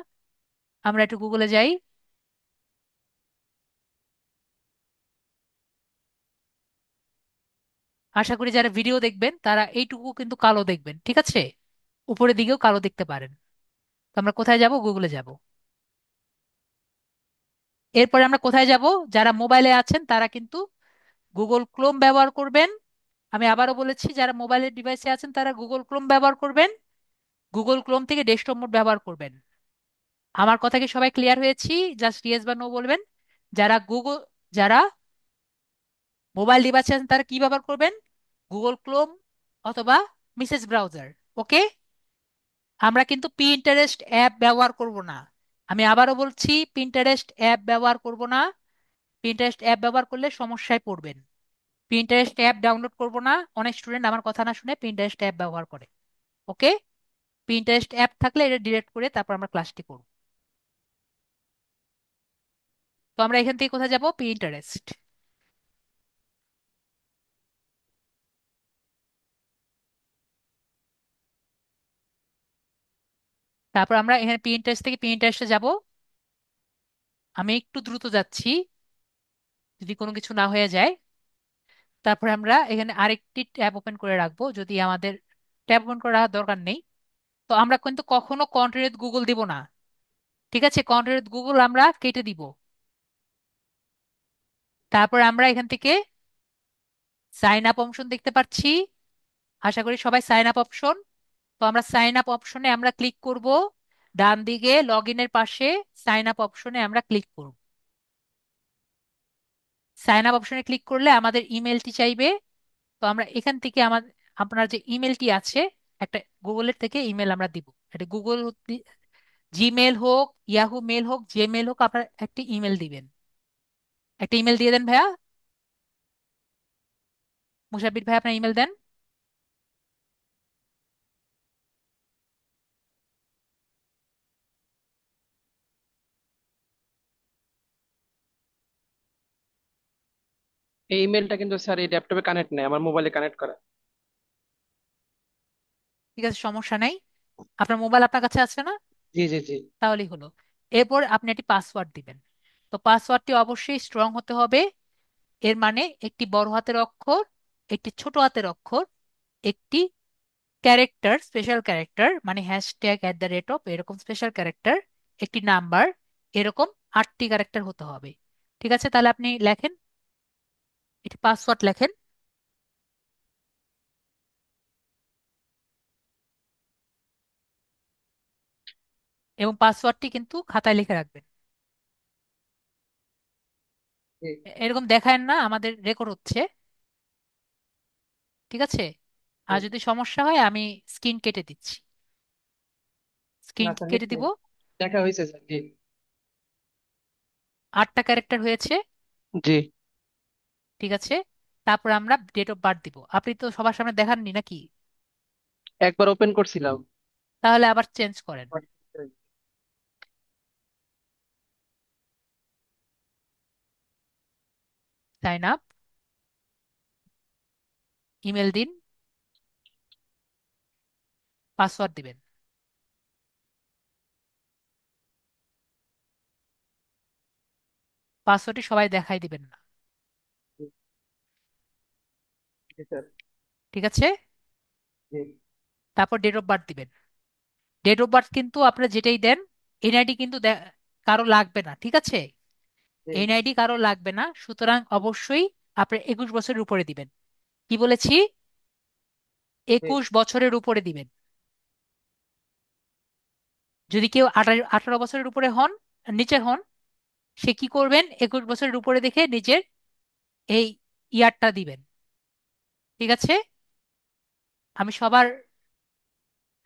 A: আমরা একটু গুগলে যাই। আশা করি যারা ভিডিও দেখবেন তারা এইটুকু কিন্তু কালো দেখবেন, ঠিক আছে? উপরের দিকেও কালো দেখতে পারেন। তো আমরা কোথায় যাব? গুগলে যাব। এরপরে আমরা কোথায় যাব? যারা মোবাইলে আছেন তারা কিন্তু গুগল ক্রোম ব্যবহার করবেন। আমি আবারও বলেছি, যারা মোবাইলের ডিভাইসে আছেন তারা গুগল ক্রোম ব্যবহার করবেন। গুগল ক্রোম থেকে ডেস্কটপ মোড ব্যবহার করবেন। আমার কথা কি সবাই ক্লিয়ার হয়েছি? জাস্ট ইয়েস বা নো বলবেন। যারা গুগল, যারা মোবাইল ডিভাইসে আছেন তারা কি ব্যবহার করবেন? গুগল ক্রোম অথবা মিসেস ব্রাউজার। ওকে, আমরা কিন্তু পিন্টারেস্ট অ্যাপ ব্যবহার করব না। আমি আবারও বলছি, পিন্টারেস্ট অ্যাপ ব্যবহার করব না। পিন্টারেস্ট অ্যাপ ব্যবহার করলে সমস্যায় পড়বেন। পিন্টারেস্ট অ্যাপ ডাউনলোড করব না। অনেক স্টুডেন্ট আমার কথা না শুনে পিন্টারেস্ট অ্যাপ ব্যবহার করে। ওকে, পিন্টারেস্ট অ্যাপ থাকলে এটা ডিলিট করে তারপর আমরা ক্লাসটি করব। তো আমরা এখান থেকে কোথায় যাব? পিন্টারেস্ট। তারপর আমরা এখানে পিন্টারেস্ট থেকে পিন্টারেস্টে যাব। আমি একটু দ্রুত যাচ্ছি যদি কোনো কিছু না হয়ে যায়। তারপরে আমরা এখানে আরেকটি ট্যাব ওপেন করে রাখবো যদি আমাদের, ট্যাব ওপেন করে রাখার দরকার নেই। তো আমরা কিন্তু কখনো কন্টিনিউ গুগল দিব না, ঠিক আছে? কন্টিনিউ গুগল আমরা কেটে দিব। তারপর আমরা এখান থেকে সাইন আপ অপশন দেখতে পাচ্ছি। আশা করি সবাই সাইন আপ অপশন। তো আমরা সাইন আপ অপশনে আমরা ক্লিক করব। ডান দিকে লগ ইনের পাশে সাইন আপ অপশনে আমরা ক্লিক করব। সাইন আপ অপশনে ক্লিক করলে আমাদের ইমেলটি চাইবে। তো আমরা এখান থেকে আপনার যে ইমেলটি আছে, একটা গুগলের থেকে ইমেল আমরা দিব। এটা গুগল, জিমেল হোক, ইয়াহু মেল হোক, যে মেল হোক, আপনার একটি ইমেল দিবেন। একটা ইমেল দিয়ে দেন ভাইয়া। মুসাফির ভাই, আপনার ইমেল দেন।
B: এই ইমেলটা কিন্তু স্যার এই ল্যাপটপে কানেক্ট নেই, আমার মোবাইলে কানেক্ট করা।
A: ঠিক আছে, সমস্যা নেই। আপনার মোবাইল আপনার কাছে আছে না?
B: জি জি জি।
A: তাহলেই হলো। এরপর আপনি একটি পাসওয়ার্ড দিবেন। তো পাসওয়ার্ডটি অবশ্যই স্ট্রং হতে হবে। এর মানে একটি বড় হাতের অক্ষর, একটি ছোট হাতের অক্ষর, একটি ক্যারেক্টার, স্পেশাল ক্যারেক্টার, মানে #@, এরকম স্পেশাল ক্যারেক্টার, একটি নাম্বার, এরকম 8টি ক্যারেক্টার হতে হবে। ঠিক আছে, তাহলে আপনি লেখেন, এটি পাসওয়ার্ড লেখেন। এবং পাসওয়ার্ডটি কিন্তু খাতায় লিখে রাখবেন।
B: জি
A: এরকম দেখায় না, আমাদের রেকর্ড হচ্ছে। ঠিক আছে।
B: জি।
A: আর যদি সমস্যা হয় আমি স্ক্রিন কেটে দিচ্ছি।
B: না
A: স্ক্রিন
B: স্যার,
A: কেটে দিব।
B: দেখা হয়েছে স্যার। জি
A: 8টা ক্যারেক্টার হয়েছে।
B: জি।
A: ঠিক আছে। তারপর আমরা ডেট অফ বার্থ দিব। আপনি তো সবার সামনে দেখাননি নাকি?
B: একবার ওপেন করছিলাম।
A: তাহলে আবার চেঞ্জ করেন। সাইন আপ, ইমেল দিন, পাসওয়ার্ড দিবেন। পাসওয়ার্ডটি সবাই দেখাই দিবেন না।
B: জি স্যার।
A: ঠিক আছে।
B: জি
A: তারপর ডেট অফ বার্থ দিবেন। ডেট অফ বার্থ কিন্তু আপনারা যেটাই দেন, এনআইডি কিন্তু কারো লাগবে না। ঠিক আছে।
B: জি
A: এনআইডি কারো লাগবে না, সুতরাং অবশ্যই আপনি 21 বছরের উপরে দিবেন। কি বলেছি?
B: জি
A: 21 বছরের উপরে দিবেন। যদি কেউ 18 বছরের উপরে হন, নিচের হন, সে কি করবেন? 21 বছরের উপরে দেখে নিজের এই ইয়ারটা দিবেন। ঠিক আছে। আমি সবার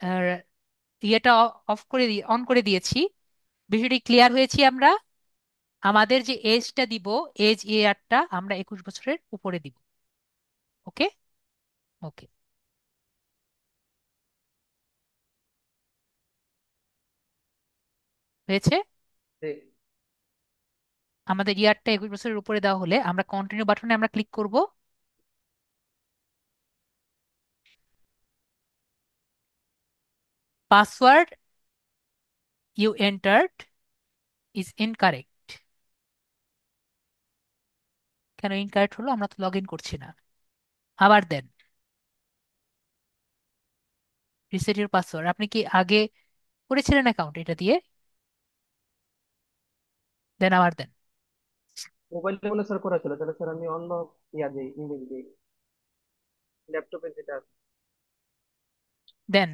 A: আহ, ইয়েটা অফ করে দিয়ে অন করে দিয়েছি। বিষয়টি ক্লিয়ার হয়েছি আমরা। আমাদের যে এজটা দিব, এজ ইয়ারটা আমরা 21 বছরের উপরে দিব। ওকে। ওকে। হয়েছে।
B: জি।
A: আমাদের ইয়ারটা 21 বছরের উপরে দেওয়া হলে আমরা কন্টিনিউ বাটনে আমরা ক্লিক করব। Password you entered is incorrect. কেন ইনকারেক্ট হলো? আমরা তো লগ ইন করছি না। আবার দেন, রিসেট ইউর পাসওয়ার্ড। আপনি কি আগে করেছিলেন অ্যাকাউন্ট এটা দিয়ে? দেন, আবার দেন।
B: মোবাইলে মনে হয় স্যার করা ছিল, তাহলে স্যার আমি অন্য ইয়া দিই, ইমেল দিই, ল্যাপটপে যেটা আছে।
A: দেন।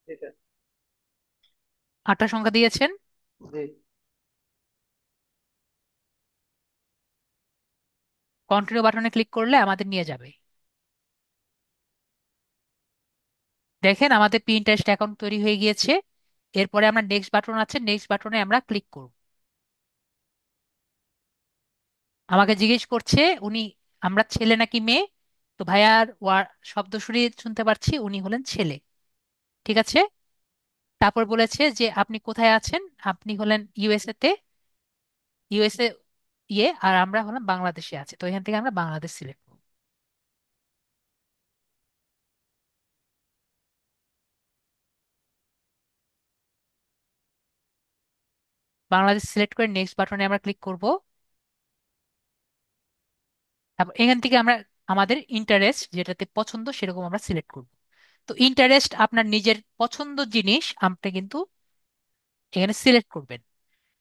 B: জি স্যার।
A: 8টা সংখ্যা দিয়েছেন।
B: জি
A: কন্টিনিউ বাটনে ক্লিক করলে আমাদের নিয়ে যাবে। দেখেন আমাদের পিন্টারেস্ট অ্যাকাউন্ট তৈরি হয়ে গিয়েছে। এরপরে আমরা নেক্সট বাটন আছে, নেক্সট বাটনে আমরা ক্লিক করব। আমাকে জিজ্ঞেস করছে উনি, আমরা ছেলে নাকি মেয়ে। তো ভাইয়ার শব্দ শুনে শুনতে পারছি উনি হলেন ছেলে। ঠিক আছে। তারপর বলেছে যে আপনি কোথায় আছেন। আপনি হলেন ইউএসএ তে। ইউএসএ আর আমরা হলাম বাংলাদেশে আছে, তো এখান থেকে আমরা বাংলাদেশ সিলেক্ট করব। বাংলাদেশ সিলেক্ট করে নেক্সট বাটনে আমরা ক্লিক করব। তারপর এখান থেকে আমরা আমাদের ইন্টারেস্ট যেটাতে পছন্দ সেরকম আমরা সিলেক্ট করব। তো ইন্টারেস্ট আপনার নিজের পছন্দ জিনিস আপনি কিন্তু এখানে সিলেক্ট করবেন।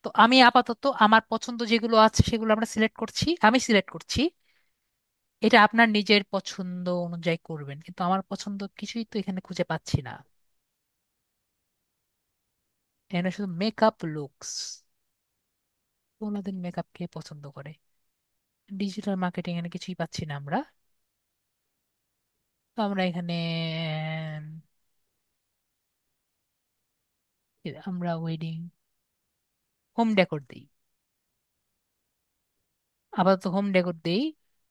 A: তো আমি আপাতত আমার পছন্দ যেগুলো আছে সেগুলো আমরা সিলেক্ট করছি, আমি সিলেক্ট করছি। এটা আপনার নিজের পছন্দ অনুযায়ী করবেন, কিন্তু আমার পছন্দ কিছুই তো এখানে খুঁজে পাচ্ছি না। এখানে শুধু মেকআপ লুকস। ওনাদের মেকআপ কে পছন্দ করে? ডিজিটাল মার্কেটিং এখানে কিছুই পাচ্ছি না আমরা। তো আমরা এখানে আমরা ওয়েডিং, হোম ডেকোর দিই। আপাতত হোম ডেকোর দেই,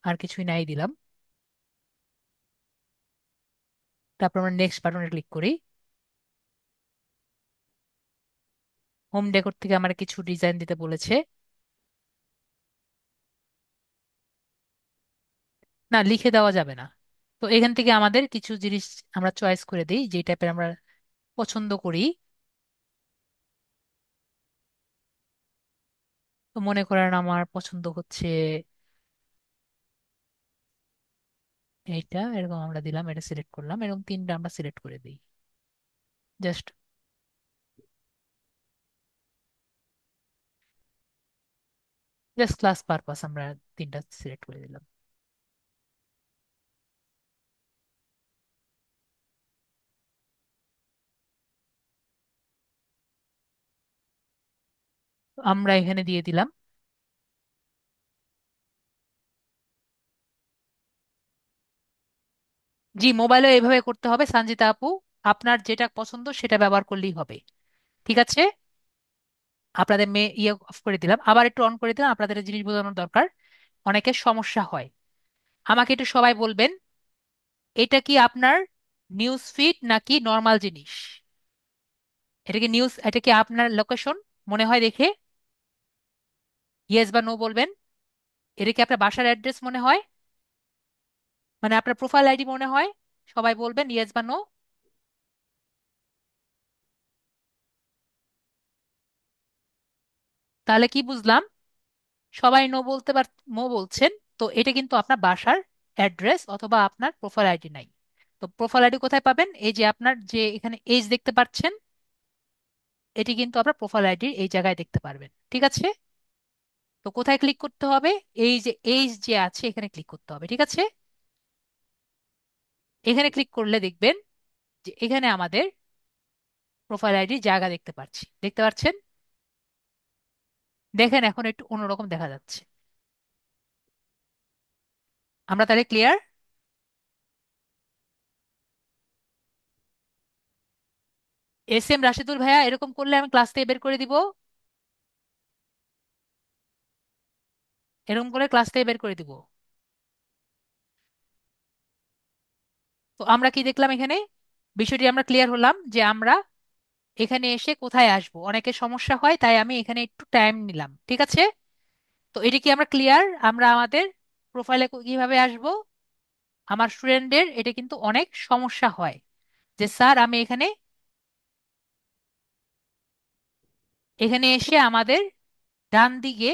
A: আর কিছুই নাই দিলাম। তারপর আমরা নেক্সট বাটনে ক্লিক করি। হোম ডেকোর থেকে আমার কিছু ডিজাইন দিতে বলেছে। না, লিখে দেওয়া যাবে না। তো এখান থেকে আমাদের কিছু জিনিস আমরা চয়েস করে দিই যে টাইপের আমরা পছন্দ করি। তো মনে করেন আমার পছন্দ হচ্ছে এইটা, এরকম আমরা দিলাম, এটা সিলেক্ট করলাম, এরকম তিনটা আমরা সিলেক্ট করে দিই। জাস্ট জাস্ট ক্লাস পারপাস আমরা তিনটা সিলেক্ট করে দিলাম। তো আমরা এখানে দিয়ে দিলাম। জি, মোবাইলে এইভাবে করতে হবে সঞ্জিতা আপু। আপনার যেটা পছন্দ সেটা ব্যবহার করলেই হবে। ঠিক আছে। আপনাদের মেয়ে ইয়ে অফ করে দিলাম, আবার একটু অন করে দিলাম, আপনাদের এই জিনিস বোঝানোর দরকার। অনেকের সমস্যা হয়। আমাকে একটু সবাই বলবেন, এটা কি আপনার নিউজ ফিড নাকি নর্মাল জিনিস? এটা কি নিউজ, এটা কি আপনার লোকেশন মনে হয় দেখে? ইয়েস বা নো বলবেন। এটা কি আপনার বাসার অ্যাড্রেস মনে হয়, মানে আপনার প্রোফাইল আইডি মনে হয়? সবাই বলবেন ইয়েস বা নো। তাহলে কি বুঝলাম? সবাই নো বলতে পার, নো বলছেন। তো এটা কিন্তু আপনার বাসার অ্যাড্রেস অথবা আপনার প্রোফাইল আইডি নাই। তো প্রোফাইল আইডি কোথায় পাবেন? এই যে আপনার যে এখানে এজ দেখতে পাচ্ছেন, এটি কিন্তু আপনার প্রোফাইল আইডির এই জায়গায় দেখতে পারবেন। ঠিক আছে। তো কোথায় ক্লিক করতে হবে? এই যে এজ যে আছে এখানে ক্লিক করতে হবে। ঠিক আছে। এখানে ক্লিক করলে দেখবেন যে এখানে আমাদের প্রোফাইল আইডির জায়গা দেখতে পাচ্ছি, দেখতে পাচ্ছেন? দেখেন এখন একটু অন্যরকম দেখা যাচ্ছে। আমরা তাহলে ক্লিয়ার? এস এম রাশিদুল ভাইয়া, এরকম করলে আমি ক্লাস থেকে বের করে দিব। এরকম করে ক্লাস থেকে বের করে দিব। তো আমরা কি দেখলাম এখানে? বিষয়টি আমরা ক্লিয়ার হলাম যে আমরা এখানে এসে কোথায় আসব, অনেকের সমস্যা হয়, তাই আমি এখানে একটু টাইম নিলাম। ঠিক আছে। তো এটা কি আমরা ক্লিয়ার? আমরা আমাদের প্রোফাইলে কিভাবে আসব? আমার স্টুডেন্টদের এটা কিন্তু অনেক সমস্যা হয় যে স্যার আমি এখানে এখানে এসে আমাদের ডান দিকে,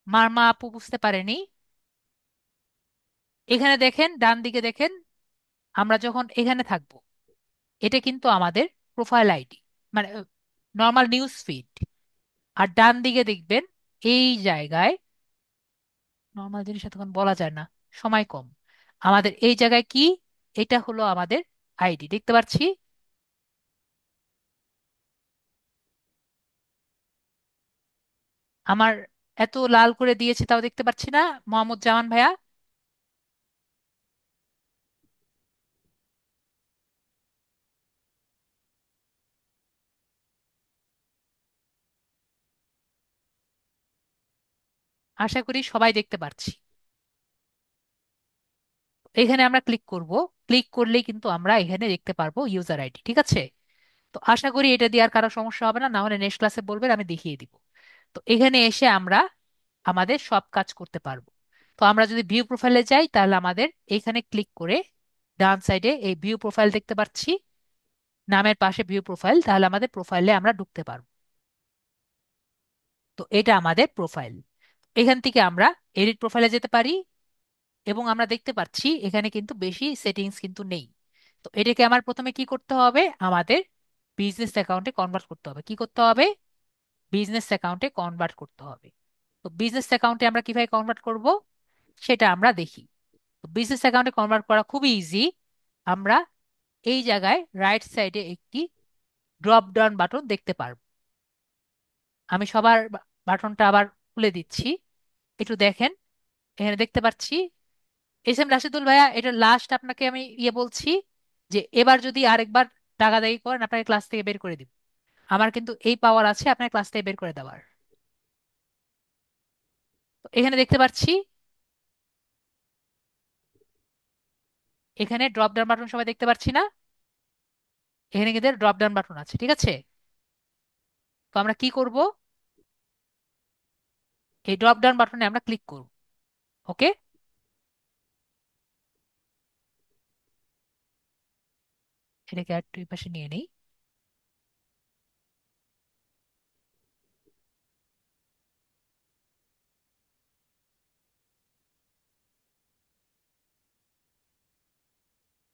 A: মারমা আপু বুঝতে পারেনি, এখানে দেখেন ডান দিকে দেখেন, আমরা যখন এখানে থাকব, এটা কিন্তু আমাদের প্রোফাইল আইডি, মানে নর্মাল নিউজ ফিড। আর ডান দিকে দেখবেন এই জায়গায়, নর্মাল জিনিস তখন বলা যায় না, সময় কম, আমাদের এই জায়গায় কি, এটা হলো আমাদের আইডি, দেখতে পাচ্ছি। আমার এত লাল করে দিয়েছে তাও দেখতে পাচ্ছি না, মোহাম্মদ জামান ভাইয়া। আশা করি সবাই দেখতে পাচ্ছি। এখানে আমরা ক্লিক করব। ক্লিক করলেই কিন্তু আমরা এখানে দেখতে পারবো ইউজার আইডি। ঠিক আছে। তো আশা করি এটা দিয়ে আর কারো সমস্যা হবে না, না হলে নেক্সট ক্লাসে বলবেন, আমি দেখিয়ে দিব। তো এখানে এসে আমরা আমাদের সব কাজ করতে পারবো। তো আমরা যদি ভিউ প্রোফাইলে যাই তাহলে আমাদের এখানে ক্লিক করে ডান সাইডে এই ভিউ প্রোফাইল দেখতে পাচ্ছি, নামের পাশে ভিউ প্রোফাইল, তাহলে আমাদের প্রোফাইলে আমরা ঢুকতে পারবো। তো এটা আমাদের প্রোফাইল। এখান থেকে আমরা এডিট প্রোফাইলে যেতে পারি, এবং আমরা দেখতে পাচ্ছি এখানে কিন্তু বেশি সেটিংস কিন্তু নেই। তো এটাকে আমার প্রথমে কি করতে হবে? আমাদের বিজনেস অ্যাকাউন্টে কনভার্ট করতে হবে। কি করতে হবে? বিজনেস অ্যাকাউন্টে কনভার্ট করতে হবে। তো বিজনেস অ্যাকাউন্টে আমরা কিভাবে কনভার্ট করব সেটা আমরা দেখি। তো বিজনেস অ্যাকাউন্টে কনভার্ট করা খুবই ইজি। আমরা এই জায়গায় রাইট সাইডে একটি ড্রপ ডাউন বাটন দেখতে পারবো। আমি সবার বাটনটা আবার খুলে দিচ্ছি, একটু দেখেন। এখানে দেখতে পাচ্ছি এস এম রাশিদুল ভাইয়া, এটা লাস্ট আপনাকে আমি বলছি যে এবার যদি আরেকবার দাগাদাগি করেন আপনাকে ক্লাস থেকে বের করে দিব। আমার কিন্তু এই পাওয়ার আছে আপনার ক্লাস থেকে বের করে দেওয়ার। তো এখানে দেখতে পাচ্ছি, এখানে ড্রপ ডাউন বাটন সবাই দেখতে পাচ্ছি না? এখানে কিন্তু ড্রপ ডাউন বাটন আছে, ঠিক আছে? তো আমরা কি করব, এই ড্রপ ডাউন বাটনে আমরা ক্লিক করব। ওকে, এটাকে আর দুই পাশে নিয়ে নেই।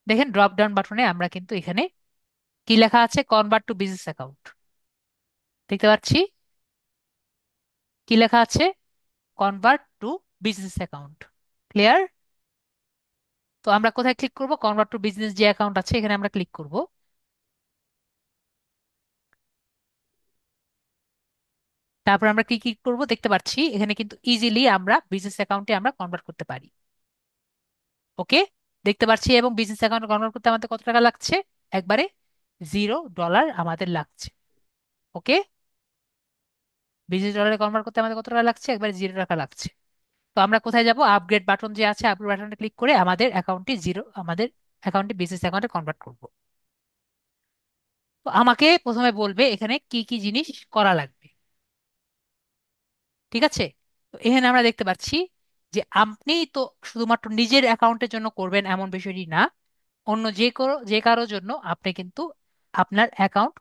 A: দেখেন ড্রপ ডাউন বাটনে আমরা কিন্তু এখানে কি লেখা আছে, কনভার্ট টু বিজনেস অ্যাকাউন্ট দেখতে পাচ্ছি। কি লেখা আছে, convert to business account. Clear? তো আমরা কোথায় ক্লিক করব, কনভার্ট টু বিজনেস যে অ্যাকাউন্ট আছে এখানে আমরা ক্লিক করব। তারপর আমরা কি ক্লিক করব, দেখতে পাচ্ছি এখানে কিন্তু ইজিলি আমরা বিজনেস অ্যাকাউন্টে আমরা কনভার্ট করতে পারি। ওকে, দেখতে পাচ্ছি। এবং বিজনেস অ্যাকাউন্টে কনভার্ট করতে আমাদের কত টাকা লাগছে, একবারে $0 আমাদের লাগছে। ওকে, $20 কনভার্ট করতে আমাদের কত টাকা লাগছে, একবারে $0 লাগছে। তো আমরা কোথায় যাব, আপগ্রেড বাটন যে আছে আপগ্রেড বাটনে ক্লিক করে আমাদের অ্যাকাউন্টটি আমাদের অ্যাকাউন্টে বিজনেস অ্যাকাউন্টে কনভার্ট করব। তো আমাকে প্রথমে বলবে এখানে কি কি জিনিস করা লাগবে, ঠিক আছে? তো এখানে আমরা দেখতে পাচ্ছি যে আপনি তো শুধুমাত্র নিজের অ্যাকাউন্টের জন্য করবেন এমন বিষয়টি না, অন্য যে কারোর জন্য আপনি কিন্তু আপনার অ্যাকাউন্ট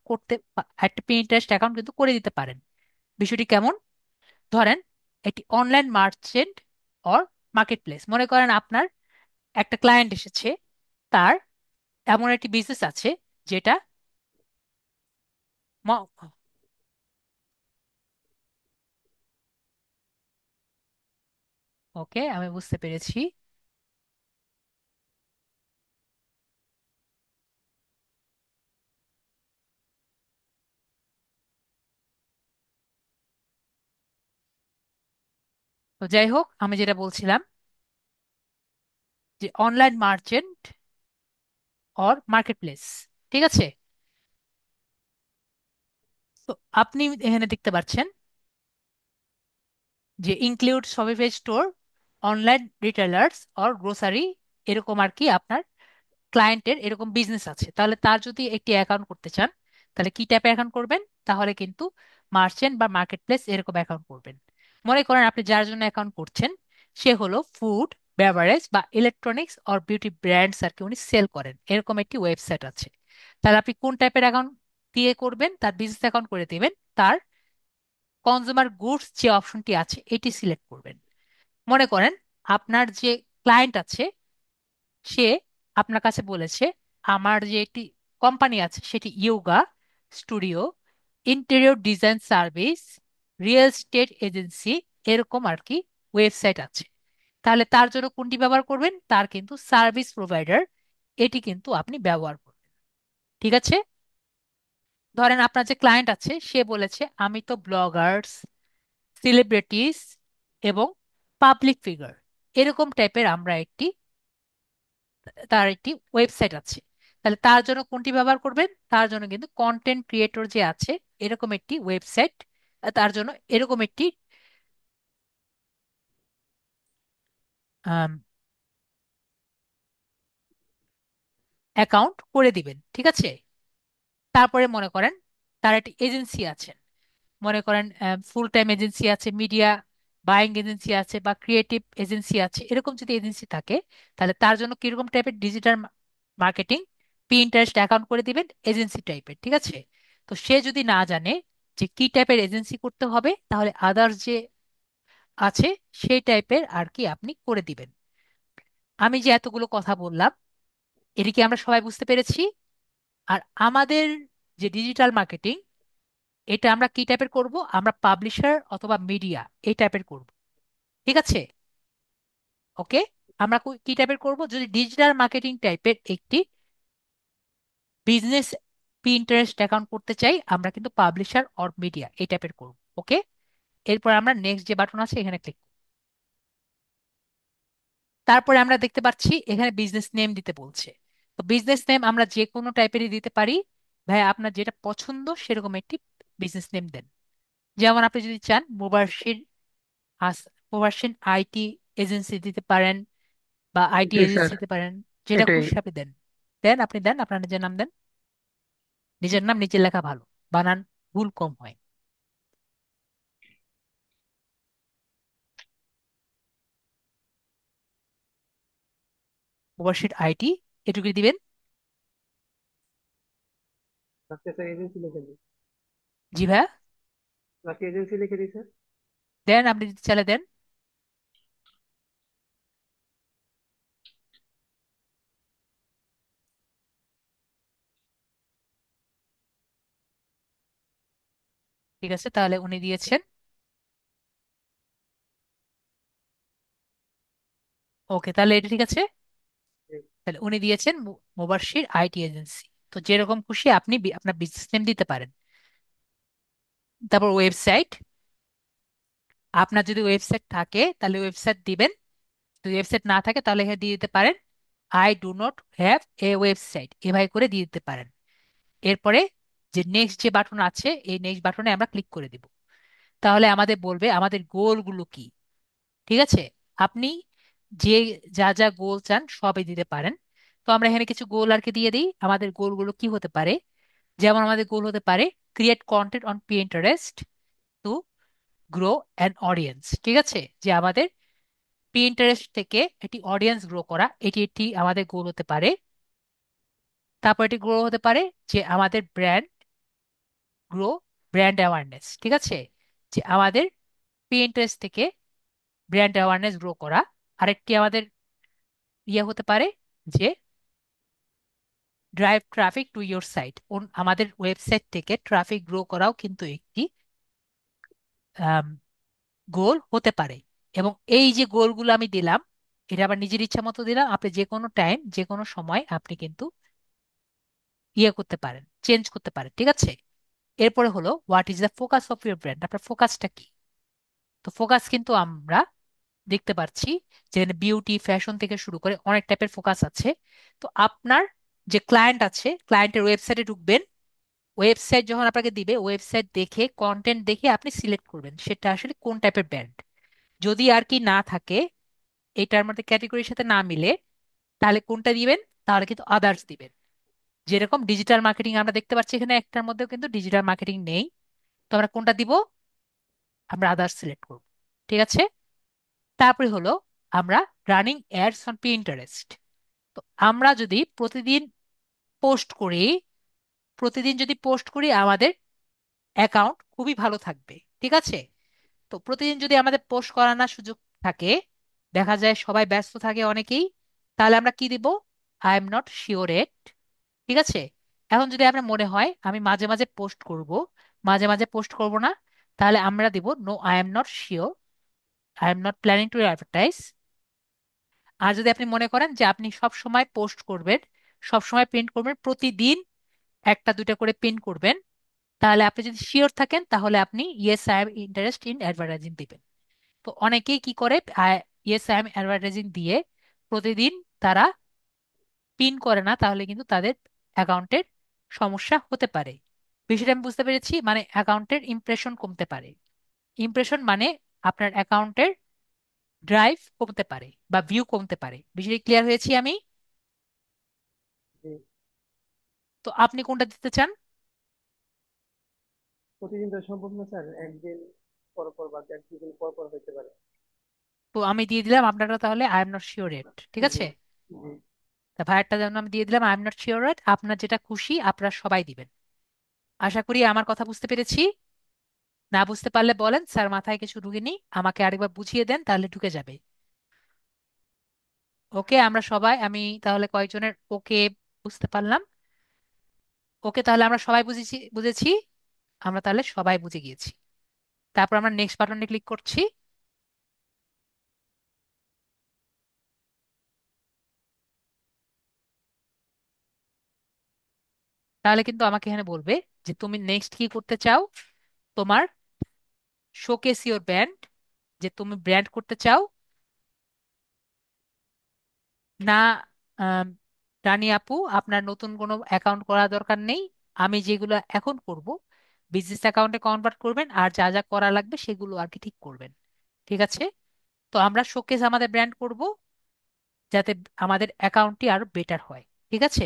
A: একটা পিন্টারেস্ট অ্যাকাউন্ট কিন্তু করে দিতে পারেন। বিষয়টি কেমন, ধরেন একটি online merchant or market place, মনে করেন আপনার একটা ক্লায়েন্ট এসেছে, তার এমন একটি বিজনেস আছে যেটা ওকে, আমি বুঝতে পেরেছি। তো যাই হোক, আমি যেটা বলছিলাম যে online merchant or market place, ঠিক আছে? তো আপনি এখানে দেখতে পাচ্ছেন যে include Shopify store, online retailers or grocery, এরকম আর কি আপনার ক্লায়েন্টের এরকম বিজনেস আছে। তাহলে তার যদি একটি অ্যাকাউন্ট করতে চান তাহলে কি টাইপের অ্যাকাউন্ট করবেন, তাহলে কিন্তু মার্চেন্ট বা মার্কেট প্লেস এরকম অ্যাকাউন্ট করবেন। মনে করেন আপনি যার জন্য অ্যাকাউন্ট করছেন সে হলো ফুড, বেভারেজ বা ইলেকট্রনিক্স অর বিউটি ব্র্যান্ডস আর কি উনি সেল করেন, এরকম একটি ওয়েবসাইট আছে। তাহলে আপনি কোন টাইপের অ্যাকাউন্ট দিয়ে করবেন, তার বিজনেস অ্যাকাউন্ট করে দিবেন, তার কনজিউমার গুডস যে অপশনটি আছে এটি সিলেক্ট করবেন। মনে করেন আপনার যে ক্লায়েন্ট আছে সে আপনার কাছে বলেছে আমার যে একটি কোম্পানি আছে সেটি yoga studio, interior design service, real estate agency, এরকম আর কি ওয়েবসাইট আছে। তাহলে তার জন্য কোনটি ব্যবহার করবেন, তার কিন্তু সার্ভিস প্রোভাইডার এটি কিন্তু আপনি ব্যবহার করবেন, ঠিক আছে? ধরেন আপনার যে ক্লায়েন্ট আছে সে বলেছে আমি তো ব্লগার্স, সেলিব্রিটিস এবং পাবলিক ফিগার, এরকম টাইপের আমরা একটি তার একটি ওয়েবসাইট আছে। তাহলে তার জন্য কোনটি ব্যবহার করবেন, তার জন্য কিন্তু কন্টেন্ট ক্রিয়েটর যে আছে এরকম একটি ওয়েবসাইট, তার জন্য এরকম একটি অ্যাকাউন্ট করে দিবেন, ঠিক আছে? তারপরে মনে করেন তার একটি এজেন্সি আছে, মনে করেন ফুল টাইম এজেন্সি আছে, মিডিয়া বাইং এজেন্সি আছে বা ক্রিয়েটিভ এজেন্সি আছে, এরকম যদি এজেন্সি থাকে তাহলে তার জন্য কিরকম টাইপের ডিজিটাল মার্কেটিং পিন্টারেস্ট অ্যাকাউন্ট করে দিবেন, এজেন্সি টাইপের, ঠিক আছে? তো সে যদি না জানে যে কি টাইপের এজেন্সি করতে হবে তাহলে আদার্স যে আছে সেই টাইপের আর কি আপনি করে দিবেন। আমি যে এতগুলো কথা বললাম এটি কি আমরা সবাই বুঝতে পেরেছি? আর আমাদের যে ডিজিটাল মার্কেটিং এটা আমরা কি টাইপের করব? আমরা পাবলিশার অথবা মিডিয়া এই টাইপের করব। ঠিক আছে? ওকে। আমরা কি টাইপের করব? যদি ডিজিটাল মার্কেটিং টাইপের একটি বিজনেস পিন্টারেস্ট অ্যাকাউন্ট করতে চাই, আমরা কিন্তু পাবলিশার অর মিডিয়া এই টাইপের করব। ওকে। এরপর আমরা নেক্সট যে বাটন আছে এখানে ক্লিক। তারপরে আমরা দেখতে পাচ্ছি এখানে বিজনেস নেম দিতে বলছে। তো বিজনেস নেম আমরা যে কোনো টাইপেরই দিতে পারি। ভাই আপনার যেটা পছন্দ সেরকম একটি বিজনেস নেম দেন। যেমন আপনি যদি চান মুবাশির মুবাশির আইটি এজেন্সি দিতে পারেন, বা আইটি
B: জি স্যার,
A: এজেন্সি দিতে পারেন। যেটা
B: এটাই।
A: খুশি আপনি দেন। দেন, আপনি দেন, আপনার নিজের নাম দেন। নিজের নাম নিজের লেখা ভালো, বানান ভুল কম হয়। মুবাশির আইটি এটুকু দিবেন।
B: আজকে স্যার এজেন্সি লিখে দিই।
A: জি ভাইয়া।
B: আজকে এজেন্সি লিখে দিই স্যার।
A: দেন, আপনি যদি চাইলে দেন। ঠিক আছে, তাহলে উনি দিয়েছেন। ওকে, তাহলে এটা ঠিক আছে।
B: জি।
A: তাহলে উনি দিয়েছেন মুবাশির আইটি এজেন্সি। তো যেরকম খুশি আপনি আপনার বিজনেস নেম দিতে পারেন। তারপর ওয়েবসাইট, আপনার যদি ওয়েবসাইট থাকে তাহলে ওয়েবসাইট দিবেন। যদি ওয়েবসাইট না থাকে তাহলে এখানে দিয়ে দিতে পারেন I do not have a website, এভাবে করে দিয়ে দিতে পারেন। এরপরে যে নেক্সট যে বাটন আছে এই নেক্সট বাটনে আমরা ক্লিক করে দিব। তাহলে আমাদের বলবে আমাদের গোলগুলো কি। ঠিক আছে? আপনি যে যা যা গোল চান সবই দিতে পারেন। তো আমরা এখানে কিছু গোল আর কি দিয়ে দিই। আমাদের গোলগুলো কি হতে পারে? যেমন আমাদের গোল হতে পারে create content on Pinterest to grow an audience. ঠিক আছে? যে আমাদের পিন্টারেস্ট থেকে একটি অডিয়েন্স গ্রো করা, এটি একটি আমাদের গোল হতে পারে। তারপর এটি গ্রো হতে পারে যে আমাদের ব্র্যান্ড গ্রো, ব্র্যান্ড অ্যাওয়ারনেস। ঠিক আছে? যে আমাদের পিন্টারেস্ট থেকে ব্র্যান্ড অ্যাওয়ারনেস গ্রো করা। আরেকটি আমাদের ইয়ে হতে পারে যে drive traffic to your site, আমাদের ওয়েবসাইট থেকে ট্রাফিক গ্রো করাও কিন্তু একটি গোল হতে পারে। এবং এই যে গোলগুলো আমি দিলাম, এটা আবার নিজের ইচ্ছা মতো দিলাম। আপনি যে কোনো টাইম যে কোনো সময় আপনি কিন্তু ইয়ে করতে পারেন, চেঞ্জ করতে পারেন। ঠিক আছে? এরপরে হলো what is the focus of your brand, আপনার ফোকাসটা কি। তো ফোকাস কিন্তু আমরা দেখতে পাচ্ছি যে বিউটি ফ্যাশন থেকে শুরু করে অনেক টাইপের ফোকাস আছে। তো আপনার যে ক্লায়েন্ট আছে, ক্লায়েন্টের ওয়েবসাইটে ঢুকবেন। ওয়েবসাইট যখন আপনাকে দিবে, ওয়েবসাইট দেখে কন্টেন্ট দেখে আপনি সিলেক্ট করবেন সেটা আসলে কোন টাইপের ব্র্যান্ড। যদি আর কি না থাকে, এটার মধ্যে ক্যাটেগরির সাথে না মিলে, তাহলে কোনটা দিবেন? তাহলে কিন্তু আদার্স দিবেন। যেরকম ডিজিটাল মার্কেটিং আমরা দেখতে পাচ্ছি এখানে একটার মধ্যেও কিন্তু ডিজিটাল মার্কেটিং নেই। তো আমরা কোনটা দিব? আমরা আদার্স সিলেক্ট করব। ঠিক আছে? তারপরে হলো আমরা রানিং অ্যাডস অন পিন্টারেস্ট। তো আমরা যদি প্রতিদিন পোস্ট করি, প্রতিদিন যদি পোস্ট করি আমাদের অ্যাকাউন্ট খুবই ভালো থাকবে। ঠিক আছে? তো প্রতিদিন যদি আমাদের পোস্ট করানোর সুযোগ থাকে, দেখা যায় সবাই ব্যস্ত থাকে অনেকেই, তাহলে আমরা কি দিব? আই এম নট শিওর এট। ঠিক আছে? এখন যদি আপনার মনে হয় আমি মাঝে মাঝে পোস্ট করব, মাঝে মাঝে পোস্ট করব না, তাহলে আমরা দিব no I am not sure, I am not planning to advertise. আর যদি আপনি মনে করেন যে আপনি সব সময় পোস্ট করবেন, সব সময় প্রিন্ট করবেন, প্রতিদিন একটা দুইটা করে প্রিন্ট করবেন, তাহলে আপনি যদি শিওর থাকেন তাহলে আপনি yes I am interest in advertising দিবেন। তো অনেকেই কি করে, ইয়েস আই এম অ্যাডভার্টাইজিং দিয়ে প্রতিদিন তারা পিন করে না, তাহলে কিন্তু তাদের অ্যাকাউন্টের সমস্যা হতে পারে। বিষয়টা আমি বুঝতে পেরেছি, মানে অ্যাকাউন্টের ইমপ্রেশন কমতে পারে। ইমপ্রেশন মানে আপনার অ্যাকাউন্টের ড্রাইভ কমতে পারে বা ভিউ কমতে পারে। বিষয়টি ক্লিয়ার হয়েছি আমি?
B: জি।
A: তো আপনি কোনটা দিতে চান?
B: প্রতিদিন তো সম্ভব না স্যার, একদিন পর পর বা এক দুদিন পর পর হতে পারে।
A: তো আমি দিয়ে দিলাম আপনারটা তাহলে আই এম নট শিওর এট। ঠিক
B: জি।
A: আছে?
B: জি।
A: তা ভাইয়েরটা যেমন আমি দিয়ে দিলাম আই এম নট শিওর এট। আপনার যেটা খুশি আপনারা সবাই দিবেন। আশা করি আমার কথা বুঝতে পেরেছি। না বুঝতে পারলে বলেন, স্যার মাথায় কিছু ঢুকেনি, আমাকে আরেকবার বুঝিয়ে দেন, তাহলে ঢুকে যাবে। ওকে, আমরা সবাই, আমি তাহলে কয়েকজনের ওকে বুঝতে পারলাম। ওকে, তাহলে আমরা সবাই বুঝেছি বুঝেছি। আমরা তাহলে সবাই বুঝে গিয়েছি। তারপর আমরা নেক্সট বাটনে ক্লিক করছি। তাহলে কিন্তু আমাকে এখানে বলবে যে তুমি নেক্সট কি করতে চাও। তোমার শোকেস ইওর ব্র্যান্ড, যে তুমি ব্র্যান্ড করতে চাও না। আম, রানী আপু, আপনার নতুন কোনো অ্যাকাউন্ট করা দরকার নেই। আমি যেগুলো এখন করব বিজনেস অ্যাকাউন্টে কনভার্ট করবেন, আর যা যা করা লাগবে সেগুলো আর কি ঠিক করবেন। ঠিক আছে। তো আমরা শোকেস আমাদের ব্র্যান্ড করব, যাতে আমাদের অ্যাকাউন্টটি আরো বেটার হয়। ঠিক আছে।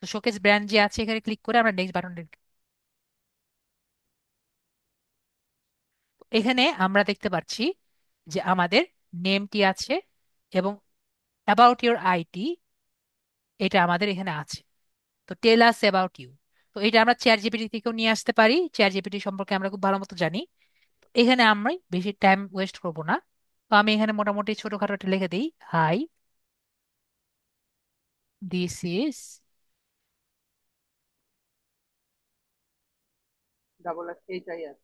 A: তো শোকেস ব্র্যান্ড যে আছে এখানে ক্লিক করে আমরা নেক্সট বাটনে, এখানে আমরা দেখতে পাচ্ছি যে আমাদের নেমটি আছে এবং অ্যাবাউট ইওর আইটি এটা আমাদের এখানে আছে। তো টেল আস অ্যাবাউট ইউ, তো এটা আমরা চ্যাট জিপিটি থেকেও নিয়ে আসতে পারি। চ্যাট জিপিটি সম্পর্কে আমরা খুব ভালো মতো জানি। তো এখানে আমরা বেশি টাইম ওয়েস্ট করব না। তো আমি এখানে মোটামুটি ছোটখাটো একটা লিখে দিই, hi, this is
B: SHIR।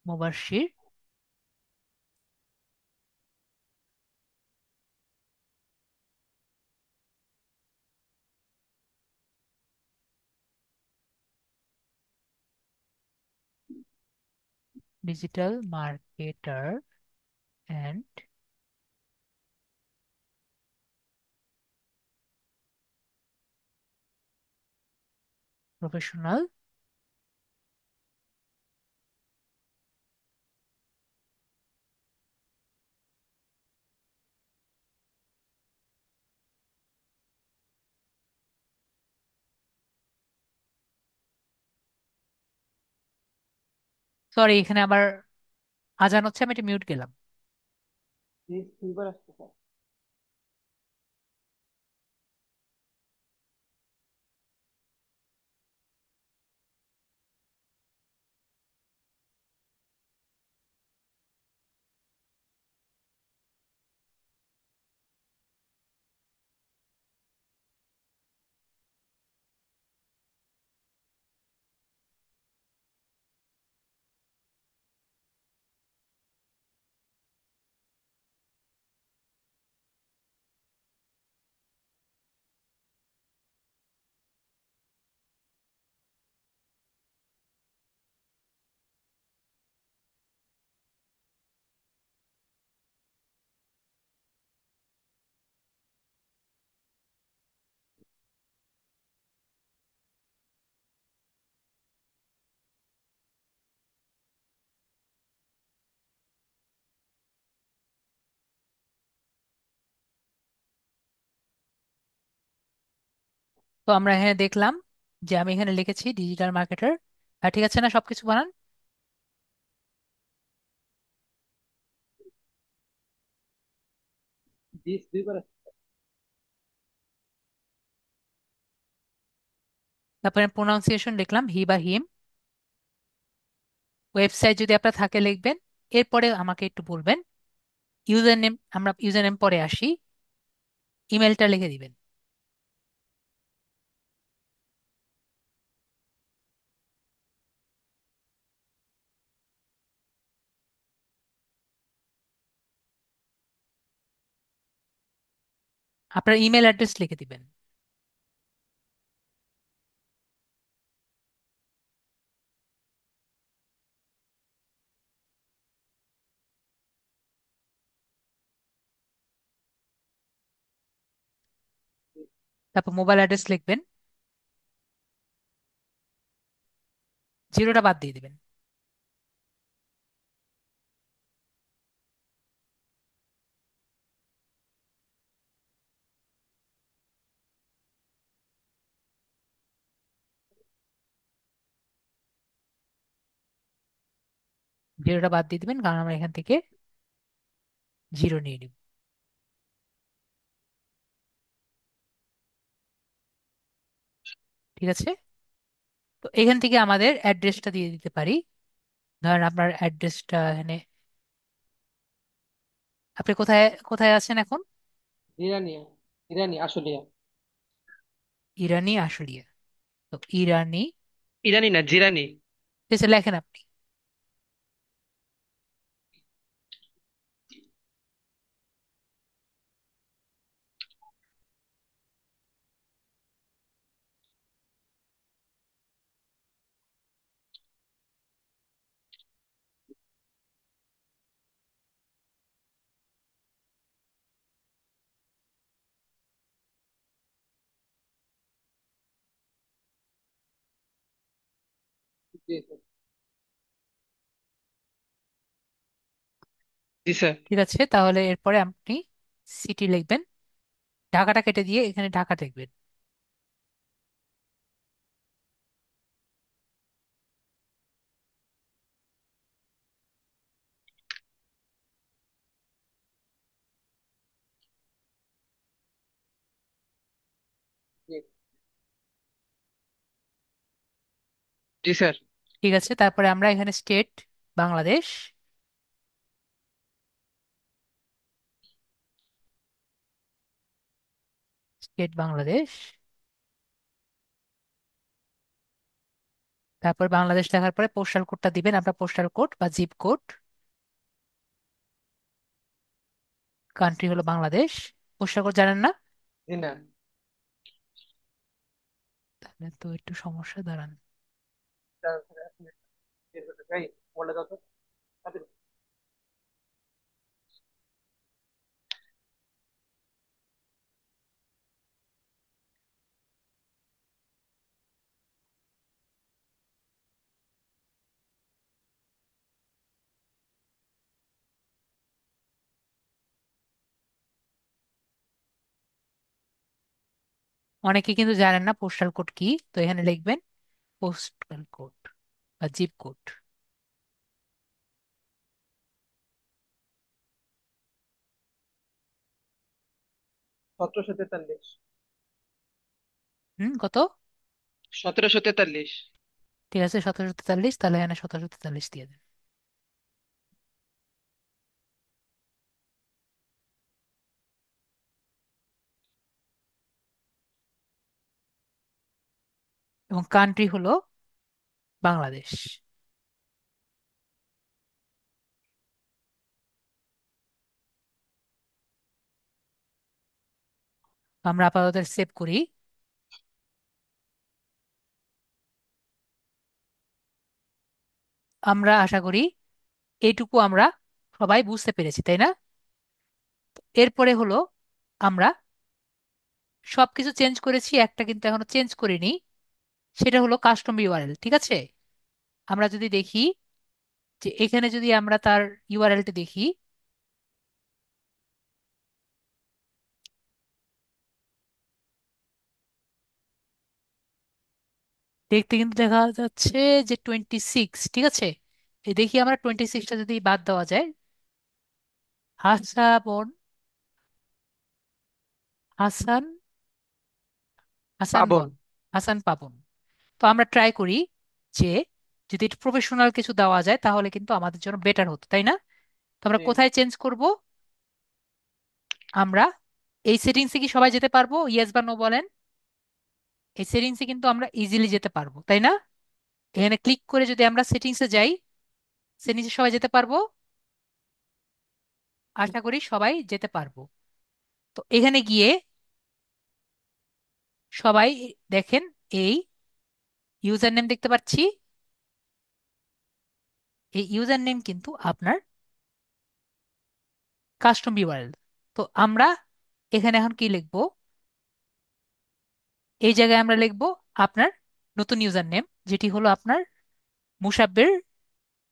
A: Mubashir digital marketer and professional. Sorry, এখানে আবার আজান হচ্ছে, আমি এটা মিউট গেলাম।
B: প্লিজ দুইবার আসতে স্যার।
A: তো আমরা এখানে দেখলাম যে আমি এখানে লিখেছি ডিজিটাল মার্কেটার। আর ঠিক আছে না সবকিছু বানান?
B: দিস দুইবার
A: তারপরে প্রোনাউন্সিয়েশন লিখলাম হি বা হিম। ওয়েবসাইট যদি আপনার থাকে লিখবেন। এরপরে আমাকে একটু বলবেন ইউজার নেম, আমরা ইউজার নেম পরে আসি। ইমেলটা লিখে দিবেন। আপনার ইমেল অ্যাড্রেস লিখে দিবেন। তারপর মোবাইল অ্যাড্রেস লিখবেন, জিরোটা বাদ দিয়ে দিবেন। জিরোটা বাদ দিয়ে দিবেন কারণ আমরা এখান থেকে জিরো নিয়ে নিব। ঠিক আছে। তো এখান থেকে আমাদের অ্যাড্রেসটা দিয়ে দিতে পারি। ধরেন আপনার অ্যাড্রেসটা এখানে, আপনি কোথায় কোথায় আছেন এখন?
B: ইরানি, ইরানি আসলে।
A: ইরানি আশুলিয়া। তো ইরানি।
B: ইরানি না, জিরানি।
A: এসে লেখেন আপনি।
B: জি স্যার। জি স্যার।
A: ঠিক আছে, তাহলে এরপরে আপনি সিটি লিখবেন, ঢাকাটা কেটে দিয়ে এখানে ঢাকা লিখবেন।
B: জি। জি স্যার।
A: ঠিক আছে, তারপরে আমরা এখানে স্টেট বাংলাদেশ, স্টেট বাংলাদেশ, তারপর বাংলাদেশ লেখার পরে পোস্টাল কোডটা দিবেন আপনার, পোস্টাল কোড বা জিপ কোড। কান্ট্রি হলো বাংলাদেশ। পোস্টাল কোড জানেন না?
B: জি না।
A: তাহলে তো একটু সমস্যা দাঁড়ান।
B: দাঁড়ান স্যার, এক মিনিট বের করতে চাই। বলে দাও তো। তাড়াতাড়ি।
A: অনেকে কিন্তু জানেন না পোস্টাল কোড কি, তো এখানে লিখবেন পোস্টাল কোড বা জিপ কোড।
B: 1743।
A: কত?
B: 1743।
A: ঠিক আছে, 1743, তাহলে এখানে 1743 দিয়ে দেন। এবং কান্ট্রি হলো বাংলাদেশ। আমরা আপাতত সেভ করি। আমরা আশা করি এইটুকু আমরা সবাই বুঝতে পেরেছি, তাই না? এরপরে হলো আমরা সবকিছু চেঞ্জ করেছি, একটা কিন্তু এখনো চেঞ্জ করিনি, সেটা হলো কাস্টম ইউআরএল। ঠিক আছে, আমরা যদি দেখি যে এখানে যদি আমরা তার ইউআরএলটি দেখি, দেখতে কিন্তু দেখা যাচ্ছে যে 26। ঠিক আছে, এই দেখি আমরা 26টা যদি বাদ দেওয়া যায়, হাসাবন, হাসান,
B: পাবন।
A: হাসানবন, হাসান পাবন। তো আমরা ট্রাই করি যে যদি প্রফেশনাল কিছু দেওয়া যায় তাহলে কিন্তু আমাদের জন্য বেটার হতো, তাই না? তো আমরা
B: জি।
A: কোথায় চেঞ্জ করব? আমরা এই সেটিংসে কি সবাই যেতে পারবো? ইয়েস বা নো বলেন। এই সেটিংসে কিন্তু আমরা ইজিলি যেতে পারবো, তাই না? এখানে ক্লিক করে যদি আমরা সেটিংসে যাই, সেটিংসে সবাই যেতে পারবো। আশা করি সবাই যেতে পারবো। তো এখানে গিয়ে সবাই দেখেন, এই ইউজার নেম দেখতে পাচ্ছি, এই ইউজার নেম কিন্তু আপনার কাস্টম ইউআরএল। তো আমরা এখানে এখন কি লিখবো? এই জায়গায় আমরা লিখবো আপনার নতুন ইউজার নেম, যেটি হলো আপনার মুসাব্বির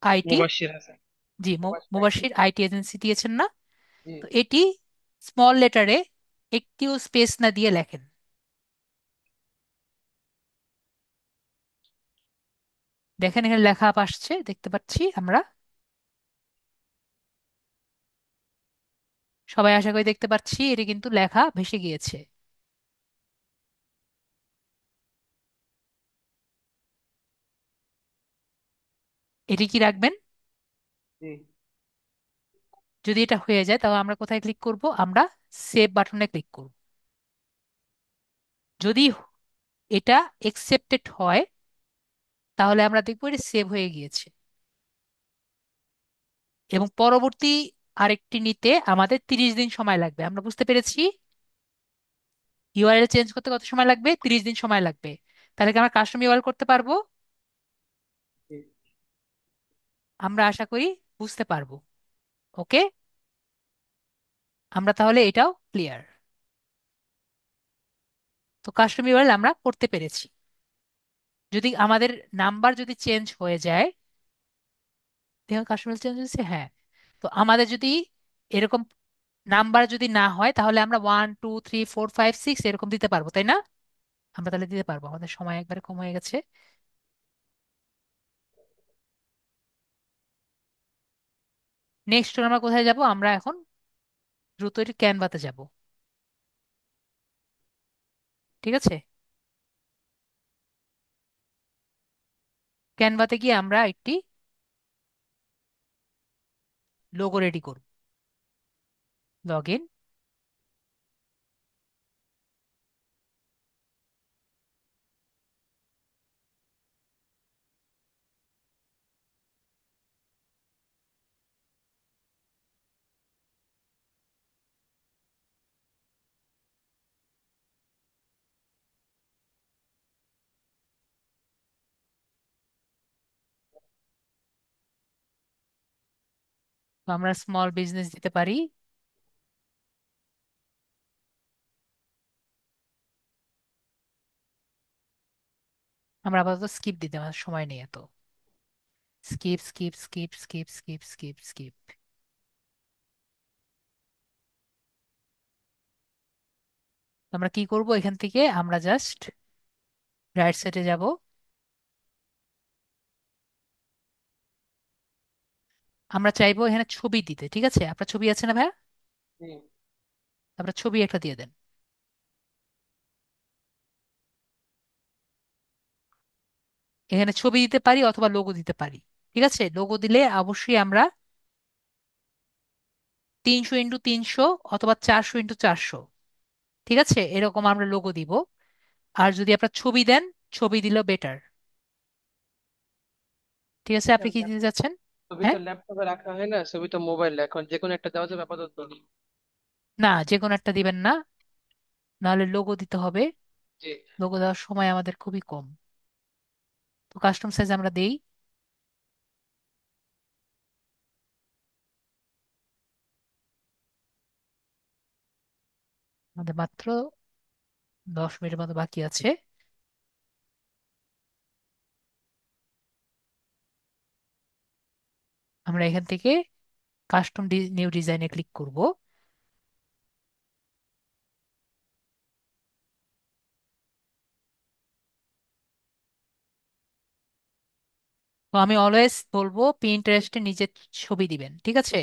A: আইটি।
B: মুবাশশির হাসান।
A: জি,
B: Mubashshir ID.
A: Mubashshir IT agency দিয়েছেন না?
B: জি।
A: তো এটি স্মল লেটারে একটিও স্পেস না দিয়ে লেখেন। দেখেন এখানে লেখা আসছে, দেখতে পাচ্ছি আমরা সবাই, আশা করি দেখতে পাচ্ছি এটি কিন্তু লেখা ভেসে গিয়েছে। এটি কি রাখবেন?
B: জি।
A: যদি এটা হয়ে যায় তাহলে আমরা কোথায় ক্লিক করব? আমরা সেভ বাটনে ক্লিক করব। যদি এটা একসেপ্টেড হয়, তাহলে আমরা দেখবো এটা সেভ হয়ে গিয়েছে। এবং পরবর্তী আরেকটি নিতে আমাদের 30 দিন সময় লাগবে। আমরা বুঝতে পেরেছি ইউআরএল চেঞ্জ করতে কত সময় লাগবে, 30 দিন সময় লাগবে। তাহলে কি আমরা কাস্টম ইউআরএল করতে পারবো?
B: জি।
A: আমরা আশা করি বুঝতে পারবো। ওকে, আমরা তাহলে এটাও ক্লিয়ার। তো কাস্টম ইউআরএল আমরা করতে পেরেছি। যদি আমাদের নাম্বার যদি চেঞ্জ হয়ে যায়, দেখো কাস্টম চেঞ্জ হয়েছে, হ্যাঁ। তো আমাদের যদি এরকম নাম্বার যদি না হয়, তাহলে আমরা 1 2 3 4 5 6 এরকম দিতে পারবো, তাই না? আমরা তাহলে দিতে পারবো। আমাদের সময় একবারে কম হয়ে গেছে। নেক্সট আমরা কোথায় যাব? আমরা এখন দ্রুত একটু ক্যানভাতে যাব। ঠিক আছে, ক্যানভাতে গিয়ে আমরা একটি লোগো রেডি করব। Log in. তো আমরা স্মল বিজনেস দিতে পারি। আমরা আপাতত স্কিপ দিতে, আমার সময় নেই এত। Skip skip skip skip skip skip skip. আমরা কি করব, এখান থেকে আমরা জাস্ট রাইট সাইডে যাব। আমরা চাইবো এখানে ছবি দিতে। ঠিক আছে, আপনার ছবি আছে না ভাইয়া?
B: জি।
A: আপনার ছবি একটা দিয়ে দেন। এখানে ছবি দিতে পারি অথবা লোগো দিতে পারি। ঠিক আছে, লোগো দিলে অবশ্যই আমরা 300 × 300 অথবা 400 × 400, ঠিক আছে, এরকম আমরা লোগো দিব। আর যদি আপনার ছবি দেন, ছবি দিলেও বেটার। ঠিক আছে, আপনি কি দিতে যাচ্ছেন?
B: ছবি
A: হ্যাঁ,
B: তো ল্যাপটপে রাখা হয় না, ছবি তো মোবাইলে, এখন যে কোনো একটা দেওয়া যাবে আপাতত।
A: না, যে কোনো একটা দিবেন না, নাহলে লোগো দিতে হবে।
B: জি।
A: লোগো দেওয়ার সময় আমাদের খুবই কম। তো কাস্টম সাইজ আমরা দেই। আমাদের মাত্র 10 মিনিটের মতো বাকি আছে। আমরা এখান থেকে কাস্টম নিউ ডিজাইনে ক্লিক করব। তো আমি অলওয়েজ বলবো পিন্টারেস্টে নিজের ছবি দিবেন, ঠিক আছে?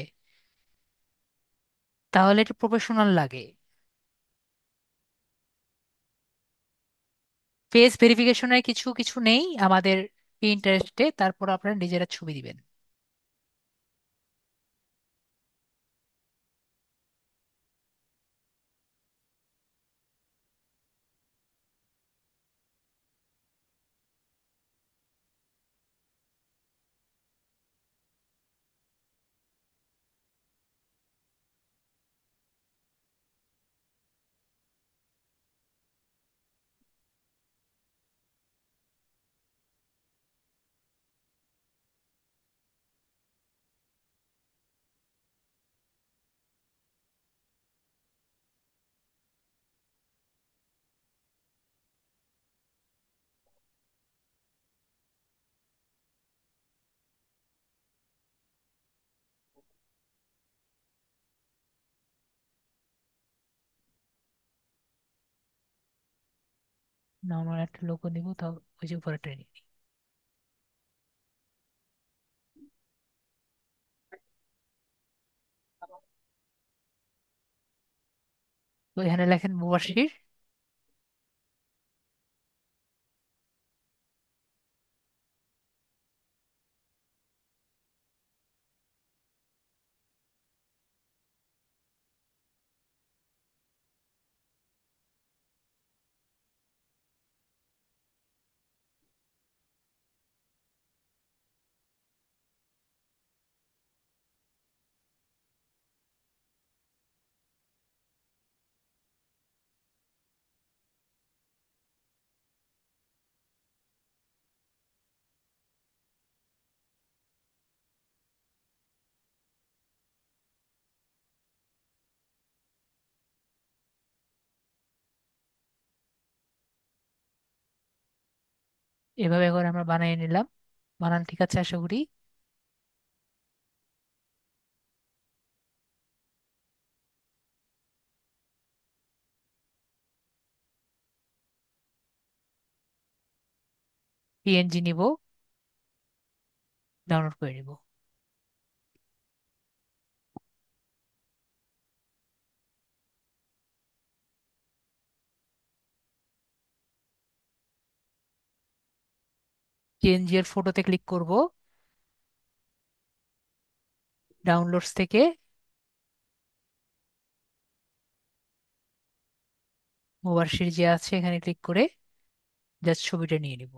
A: তাহলে এটা প্রফেশনাল লাগে। ফেস ভেরিফিকেশনের কিছু কিছু নেই আমাদের পিন্টারেস্টে, তারপর আপনারা নিজেরা ছবি দিবেন। নর্মাল একটা লোগো নিব, তাও ওই যে উপরে টেনে নিই। তো এখানে লেখেন মুবাশির। এভাবে করে আমরা বানিয়ে নিলাম। বানান ঠিক আছে আশা করি। পিএনজি নিব, ডাউনলোড করে নিব। পিএনজি এর ফটোতে ক্লিক করব, ডাউনলোডস থেকে মোবার্শির যে আছে এখানে ক্লিক করে জাস্ট ছবিটা নিয়ে নিব।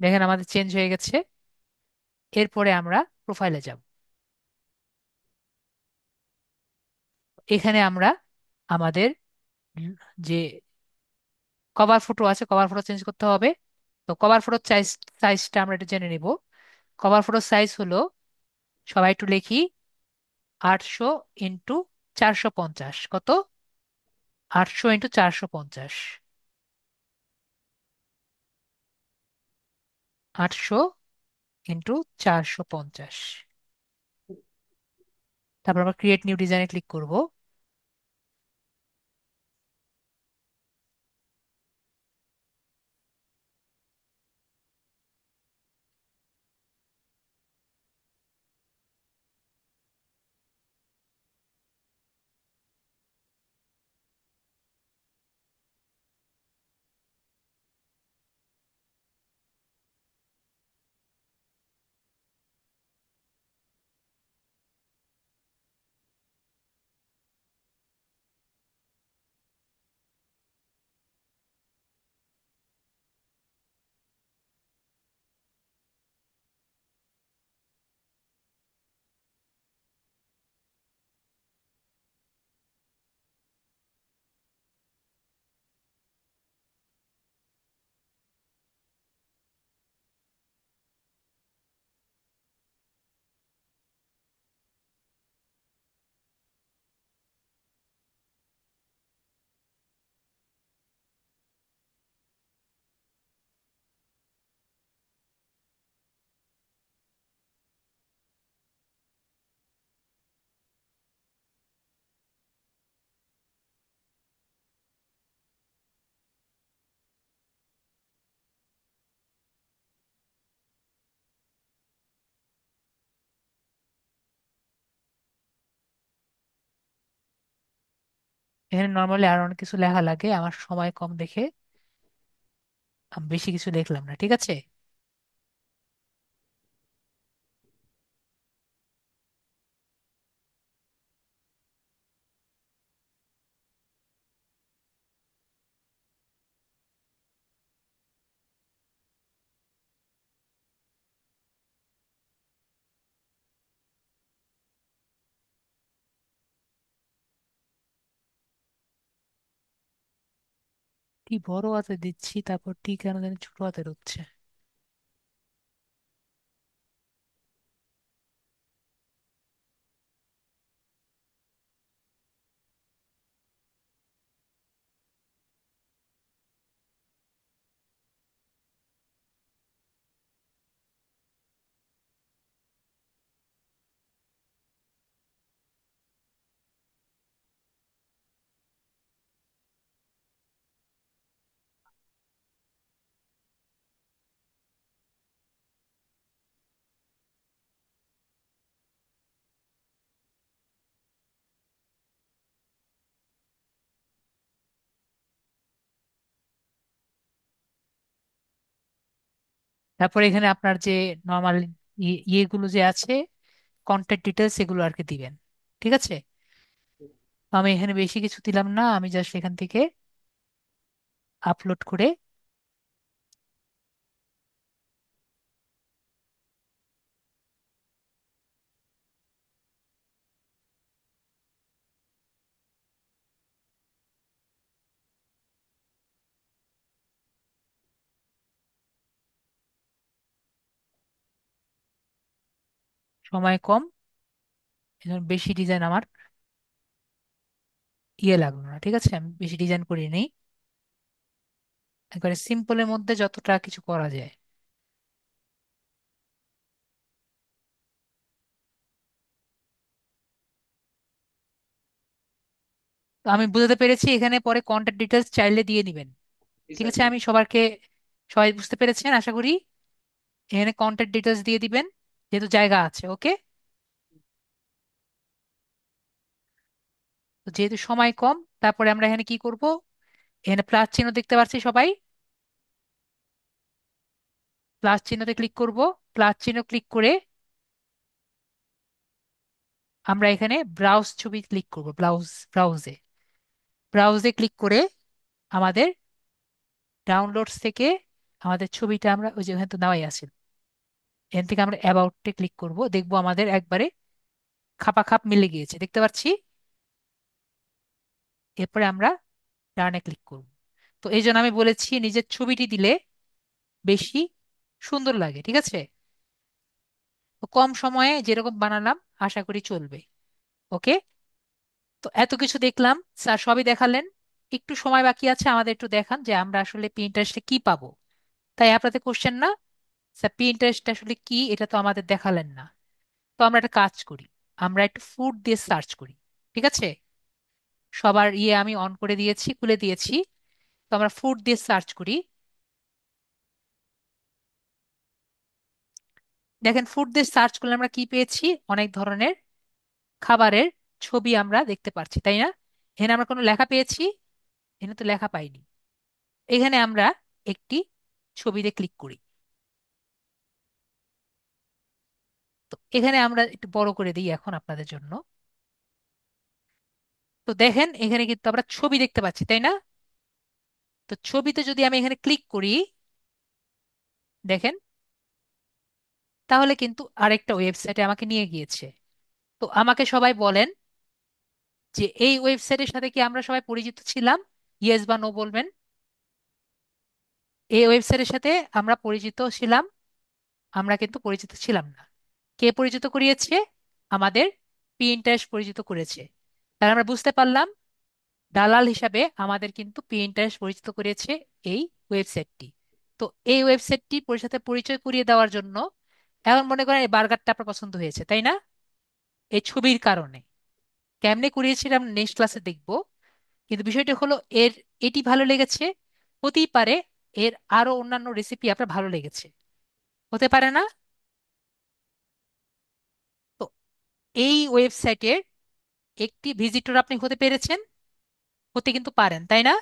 A: দেখেন আমাদের চেঞ্জ হয়ে গেছে। এরপরে আমরা প্রোফাইলে যাব। এখানে আমরা আমাদের উম যে কভার ফটো আছে, কভার ফটো চেঞ্জ করতে হবে। তো কভার ফটোর সাইজটা আমরা একটু জেনে নিব। কভার ফটোর সাইজ হলো, সবাই একটু লিখি, 800 × 450। কত? 800 × 450। 800 × 450। তারপর আমরা ক্রিয়েট নিউ ডিজাইনে ক্লিক করব। এখানে নর্মালি আর অনেক কিছু লেখা লাগে, আমার সময় কম দেখে আমি বেশি কিছু লিখলাম না, ঠিক আছে। টি বড় হাতে দিচ্ছি, তারপর টি কেন জানি ছোট হাতে হচ্ছে। তারপর এখানে আপনার যে নর্মাল ইয়েগুলো যে আছে, কন্ট্যাক্ট ডিটেলস, এগুলো আর কি দিবেন, ঠিক আছে। তো আমি এখানে বেশি কিছু দিলাম না, আমি জাস্ট এখান থেকে আপলোড করে সময় কম, এজন্য বেশি ডিজাইন আমার লাগলো না। ঠিক আছে, আমি বেশি ডিজাইন করি নেই, একবারে সিম্পলের মধ্যে যতটা কিছু করা যায়। তো আমি বুঝতে পেরেছি, এখানে পরে কন্ট্যাক্ট ডিটেলস চাইলে দিয়ে দিবেন।
B: জি
A: ঠিক
B: স্যার,
A: আছে,
B: জি।
A: আমি সবাই বুঝতে পেরেছেন আশা করি। এখানে কন্ট্যাক্ট ডিটেলস দিয়ে দিবেন, যেহেতু জায়গা আছে। ওকে, তো যেহেতু সময় কম, তারপরে আমরা এখানে কি করব, এখানে প্লাস চিহ্ন দেখতে পাচ্ছি সবাই, প্লাস চিহ্নতে ক্লিক করব। প্লাস চিহ্ন ক্লিক করে আমরা এখানে ব্রাউজ ছবি ক্লিক করব। ব্রাউজে ব্রাউজে ক্লিক করে আমাদের ডাউনলোডস থেকে আমাদের ছবিটা আমরা ওই যে ওখানে তো নেওয়াই আছে, এখান থেকে আমরা অ্যাবাউটে ক্লিক করব, দেখবো আমাদের একবারে খাপাখাপ মিলে গিয়েছে, দেখতে পাচ্ছি। এরপরে আমরা ডানে ক্লিক করব। তো এই জন্য আমি বলেছি নিজের ছবিটি দিলে বেশি সুন্দর লাগে। ঠিক আছে, তো কম সময়ে যেরকম বানালাম আশা করি চলবে। ওকে, তো এত কিছু দেখলাম, স্যার সবই দেখালেন, একটু সময় বাকি আছে, আমাদের একটু দেখান যে আমরা আসলে পিন্টারেস্টে কি পাবো। তাই আপনাদের কোশ্চেন না, স্যার পিন্টারেস্ট আসলে কি এটা তো আমাদের দেখালেন না। তো আমরা একটা কাজ করি, আমরা একটু ফুড দিয়ে সার্চ করি। ঠিক আছে, সবার আমি অন করে দিয়েছি, খুলে দিয়েছি। তো আমরা ফুড দিয়ে সার্চ করি। দেখেন, ফুড দিয়ে সার্চ করলে আমরা কি পেয়েছি, অনেক ধরনের খাবারের ছবি আমরা দেখতে পাচ্ছি, তাই না? এখানে আমরা কোনো লেখা পেয়েছি? এখানে তো লেখা পাইনি। এখানে আমরা একটি ছবিতে ক্লিক করি। তো এখানে আমরা একটু বড় করে দিই এখন আপনাদের জন্য। তো দেখেন, এখানে কিন্তু আমরা ছবি দেখতে পাচ্ছি, তাই না? তো ছবিতে যদি আমি এখানে ক্লিক করি, দেখেন, তাহলে কিন্তু আরেকটা ওয়েবসাইটে আমাকে নিয়ে গিয়েছে। তো আমাকে সবাই বলেন যে এই ওয়েবসাইটের সাথে কি আমরা সবাই পরিচিত ছিলাম? ইয়েস বা নো বলবেন। এই ওয়েবসাইটের সাথে আমরা পরিচিত ছিলাম? আমরা কিন্তু পরিচিত ছিলাম না। কে পরিচিত করিয়েছে? আমাদের পিন্টারেস্ট পরিচিত করেছে। তাহলে আমরা বুঝতে পারলাম দালাল হিসাবে আমাদের কিন্তু পিন্টারেস্ট পরিচিত করেছে এই ওয়েবসাইটটি। তো এই ওয়েবসাইটটি সাথে পরিচয় করিয়ে দেওয়ার জন্য এখন মনে করেন এই বার্গারটা আপনার পছন্দ হয়েছে, তাই না? এই ছবির কারণে কেমনে করিয়েছিলাম নেক্সট ক্লাসে দেখব। কিন্তু বিষয়টা হলো এর এটি ভালো লেগেছে, হতেই পারে এর আরো অন্যান্য রেসিপি আপনার ভালো লেগেছে, হতে পারে না? তো এই ওয়েবসাইটের একটি ভিজিটর আপনি হতে পেরেছেন, হতে কিন্তু পারেন, তাই না?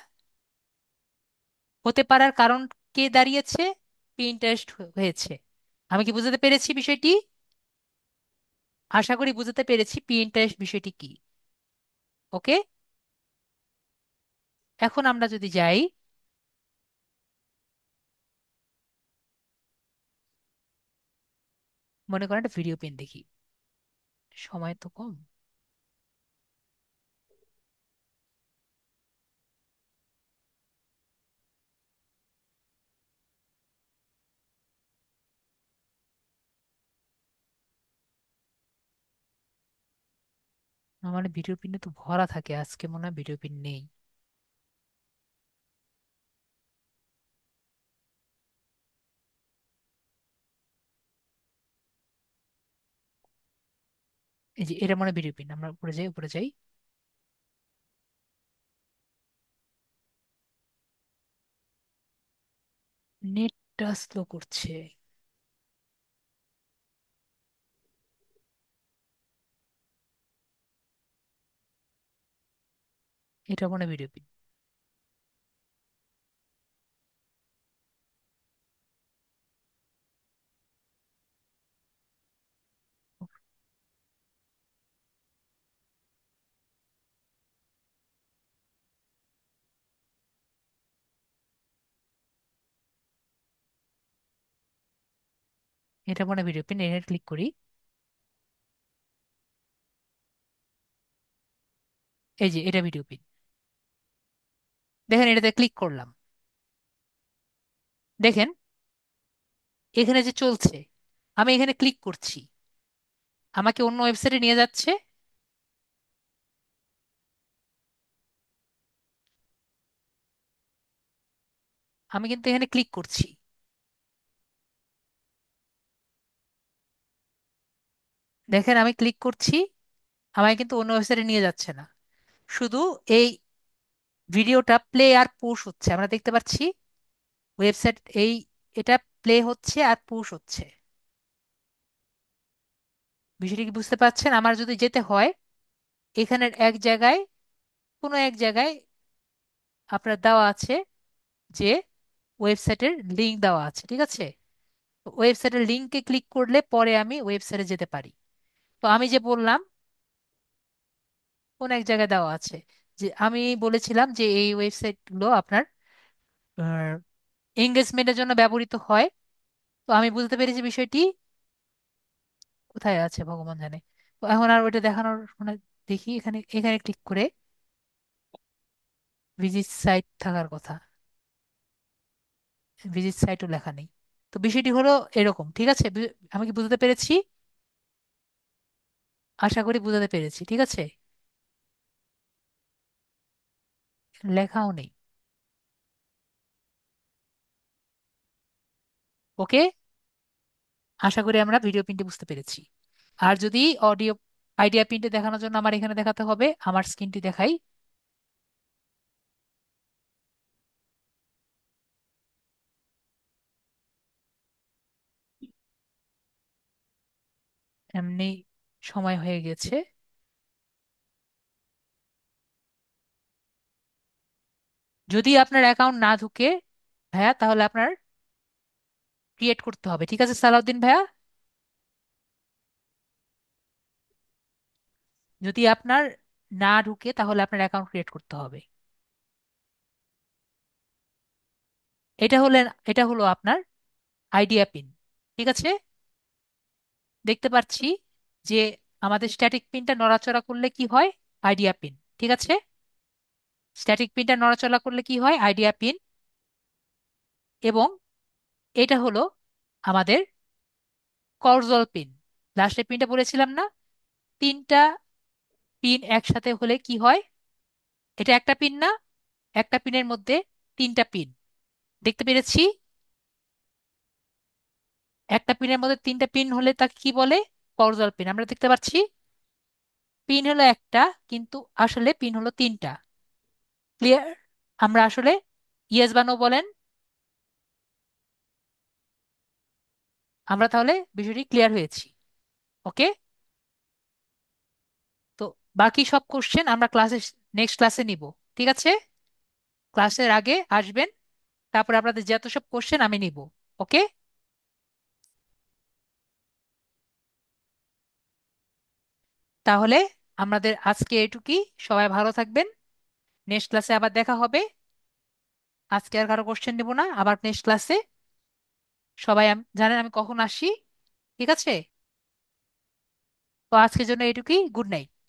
A: হতে পারার কারণ কে দাঁড়িয়েছে? পিন্টারেস্ট হয়েছে। আমি কি বুঝতে পেরেছি বিষয়টি? আশা করি বুঝতে পেরেছি পিন্টারেস্ট বিষয়টি কি। ওকে, এখন আমরা যদি যাই, মনে করেন একটা ভিডিও পেন দেখি, সময় তো কম। আমার ভিডিও পিনে তো ভরা থাকে, আজকে মনে হয় ভিডিও পিন নেই। এই যে এটা মনে হয় ভিডিও পিন, আমরা উপরে যাই, উপরে যাই। নেটটা স্লো করছে। এটা মনে হয় ভিডিও পিন। এটা মনে হয় ভিডিও পিন, এটা ক্লিক করি। এই যে এটা ভিডিও পিন, দেখেন এটাতে ক্লিক করলাম, দেখেন এখানে যে চলছে, আমি এখানে ক্লিক করছি, আমাকে অন্য ওয়েবসাইটে নিয়ে যাচ্ছে। আমি কিন্তু এখানে ক্লিক করছি, দেখেন আমি ক্লিক করছি, আমাকে কিন্তু অন্য ওয়েবসাইটে নিয়ে যাচ্ছে না। শুধু এই ভিডিওটা প্লে আর পুশ হচ্ছে, আমরা দেখতে পাচ্ছি ওয়েবসাইট এই এটা প্লে হচ্ছে আর পুশ হচ্ছে। বিষয়টি কি বুঝতে পারছেন? আমার যদি যেতে হয়, এখানের এক জায়গায়, কোনো এক জায়গায় আপনার দেওয়া আছে যে ওয়েবসাইটের লিংক দেওয়া আছে, ঠিক আছে? ওয়েবসাইটের লিংকে ক্লিক করলে পরে আমি ওয়েবসাইটে যেতে পারি। তো আমি যে বললাম কোন এক জায়গায় দেওয়া আছে, যে আমি বলেছিলাম যে এই ওয়েবসাইটগুলো আপনার এঙ্গেজমেন্টের জন্য ব্যবহৃত হয়। তো আমি বুঝতে পেরেছি বিষয়টি কোথায় আছে ভগবান জানে। তো এখন আর ওইটা দেখানোর মানে, দেখি এখানে এখানে ক্লিক করে ভিজিট সাইট থাকার কথা, ভিজিট সাইটও লেখা নেই। তো বিষয়টি হলো এরকম, ঠিক আছে? আমি কি বুঝতে পেরেছি? আশা করি বুঝাতে পেরেছি, ঠিক আছে? লেখাও নেই। ওকে, আশা করি আমরা ভিডিও প্রিন্টে বুঝতে পেরেছি। আর যদি অডিও আইডিয়া প্রিন্টে দেখানোর জন্য আমার এখানে দেখাতে হবে, আমার স্ক্রিনটি দেখাই। এমনি সময় হয়ে গেছে। যদি আপনার অ্যাকাউন্ট না ঢুকে ভাইয়া, তাহলে আপনার ক্রিয়েট করতে হবে, ঠিক আছে সালাউদ্দিন ভাইয়া? যদি আপনার না ঢুকে তাহলে আপনার অ্যাকাউন্ট ক্রিয়েট করতে হবে। এটা হলেন, এটা হলো আপনার আইডিয়া পিন, ঠিক আছে? দেখতে পাচ্ছি যে আমাদের স্ট্যাটিক পিনটা নড়াচড়া করলে কি হয়? আইডিয়া পিন, ঠিক আছে? স্ট্যাটিক পিনটা নড়াচড়া করলে কি হয়? Idea pin. এবং এটা হলো আমাদের কর্জল পিন। লাস্টের পিনটা বলেছিলাম না, তিনটা পিন একসাথে হলে কি হয়? এটা একটা পিন না, একটা পিনের মধ্যে তিনটা পিন, দেখতে পেরেছি? একটা পিনের মধ্যে তিনটা পিন হলে তাকে কি বলে? কর্জল পিন। আমরা দেখতে পাচ্ছি পিন হলো একটা, কিন্তু আসলে পিন হলো তিনটা। ক্লিয়ার? আমরা আসলে ইয়েস বা নো বলেন, আমরা তাহলে বিষয়টি ক্লিয়ার হয়েছি। ওকে, তো বাকি সব কোশ্চেন আমরা ক্লাসে, নেক্সট ক্লাসে নিব, ঠিক আছে? ক্লাসের আগে আসবেন, তারপর আপনাদের যত সব কোশ্চেন আমি নিব। ওকে, তাহলে আমাদের আজকে এটুকুই। সবাই ভালো থাকবেন, নেক্সট ক্লাসে আবার দেখা হবে। আজকে আর কারো কোশ্চেন নেব না, আবার নেক্সট ক্লাসে। সবাই জানেন আমি কখন আসি, ঠিক আছে? তো আজকের জন্য এটুকুই, গুড নাইট।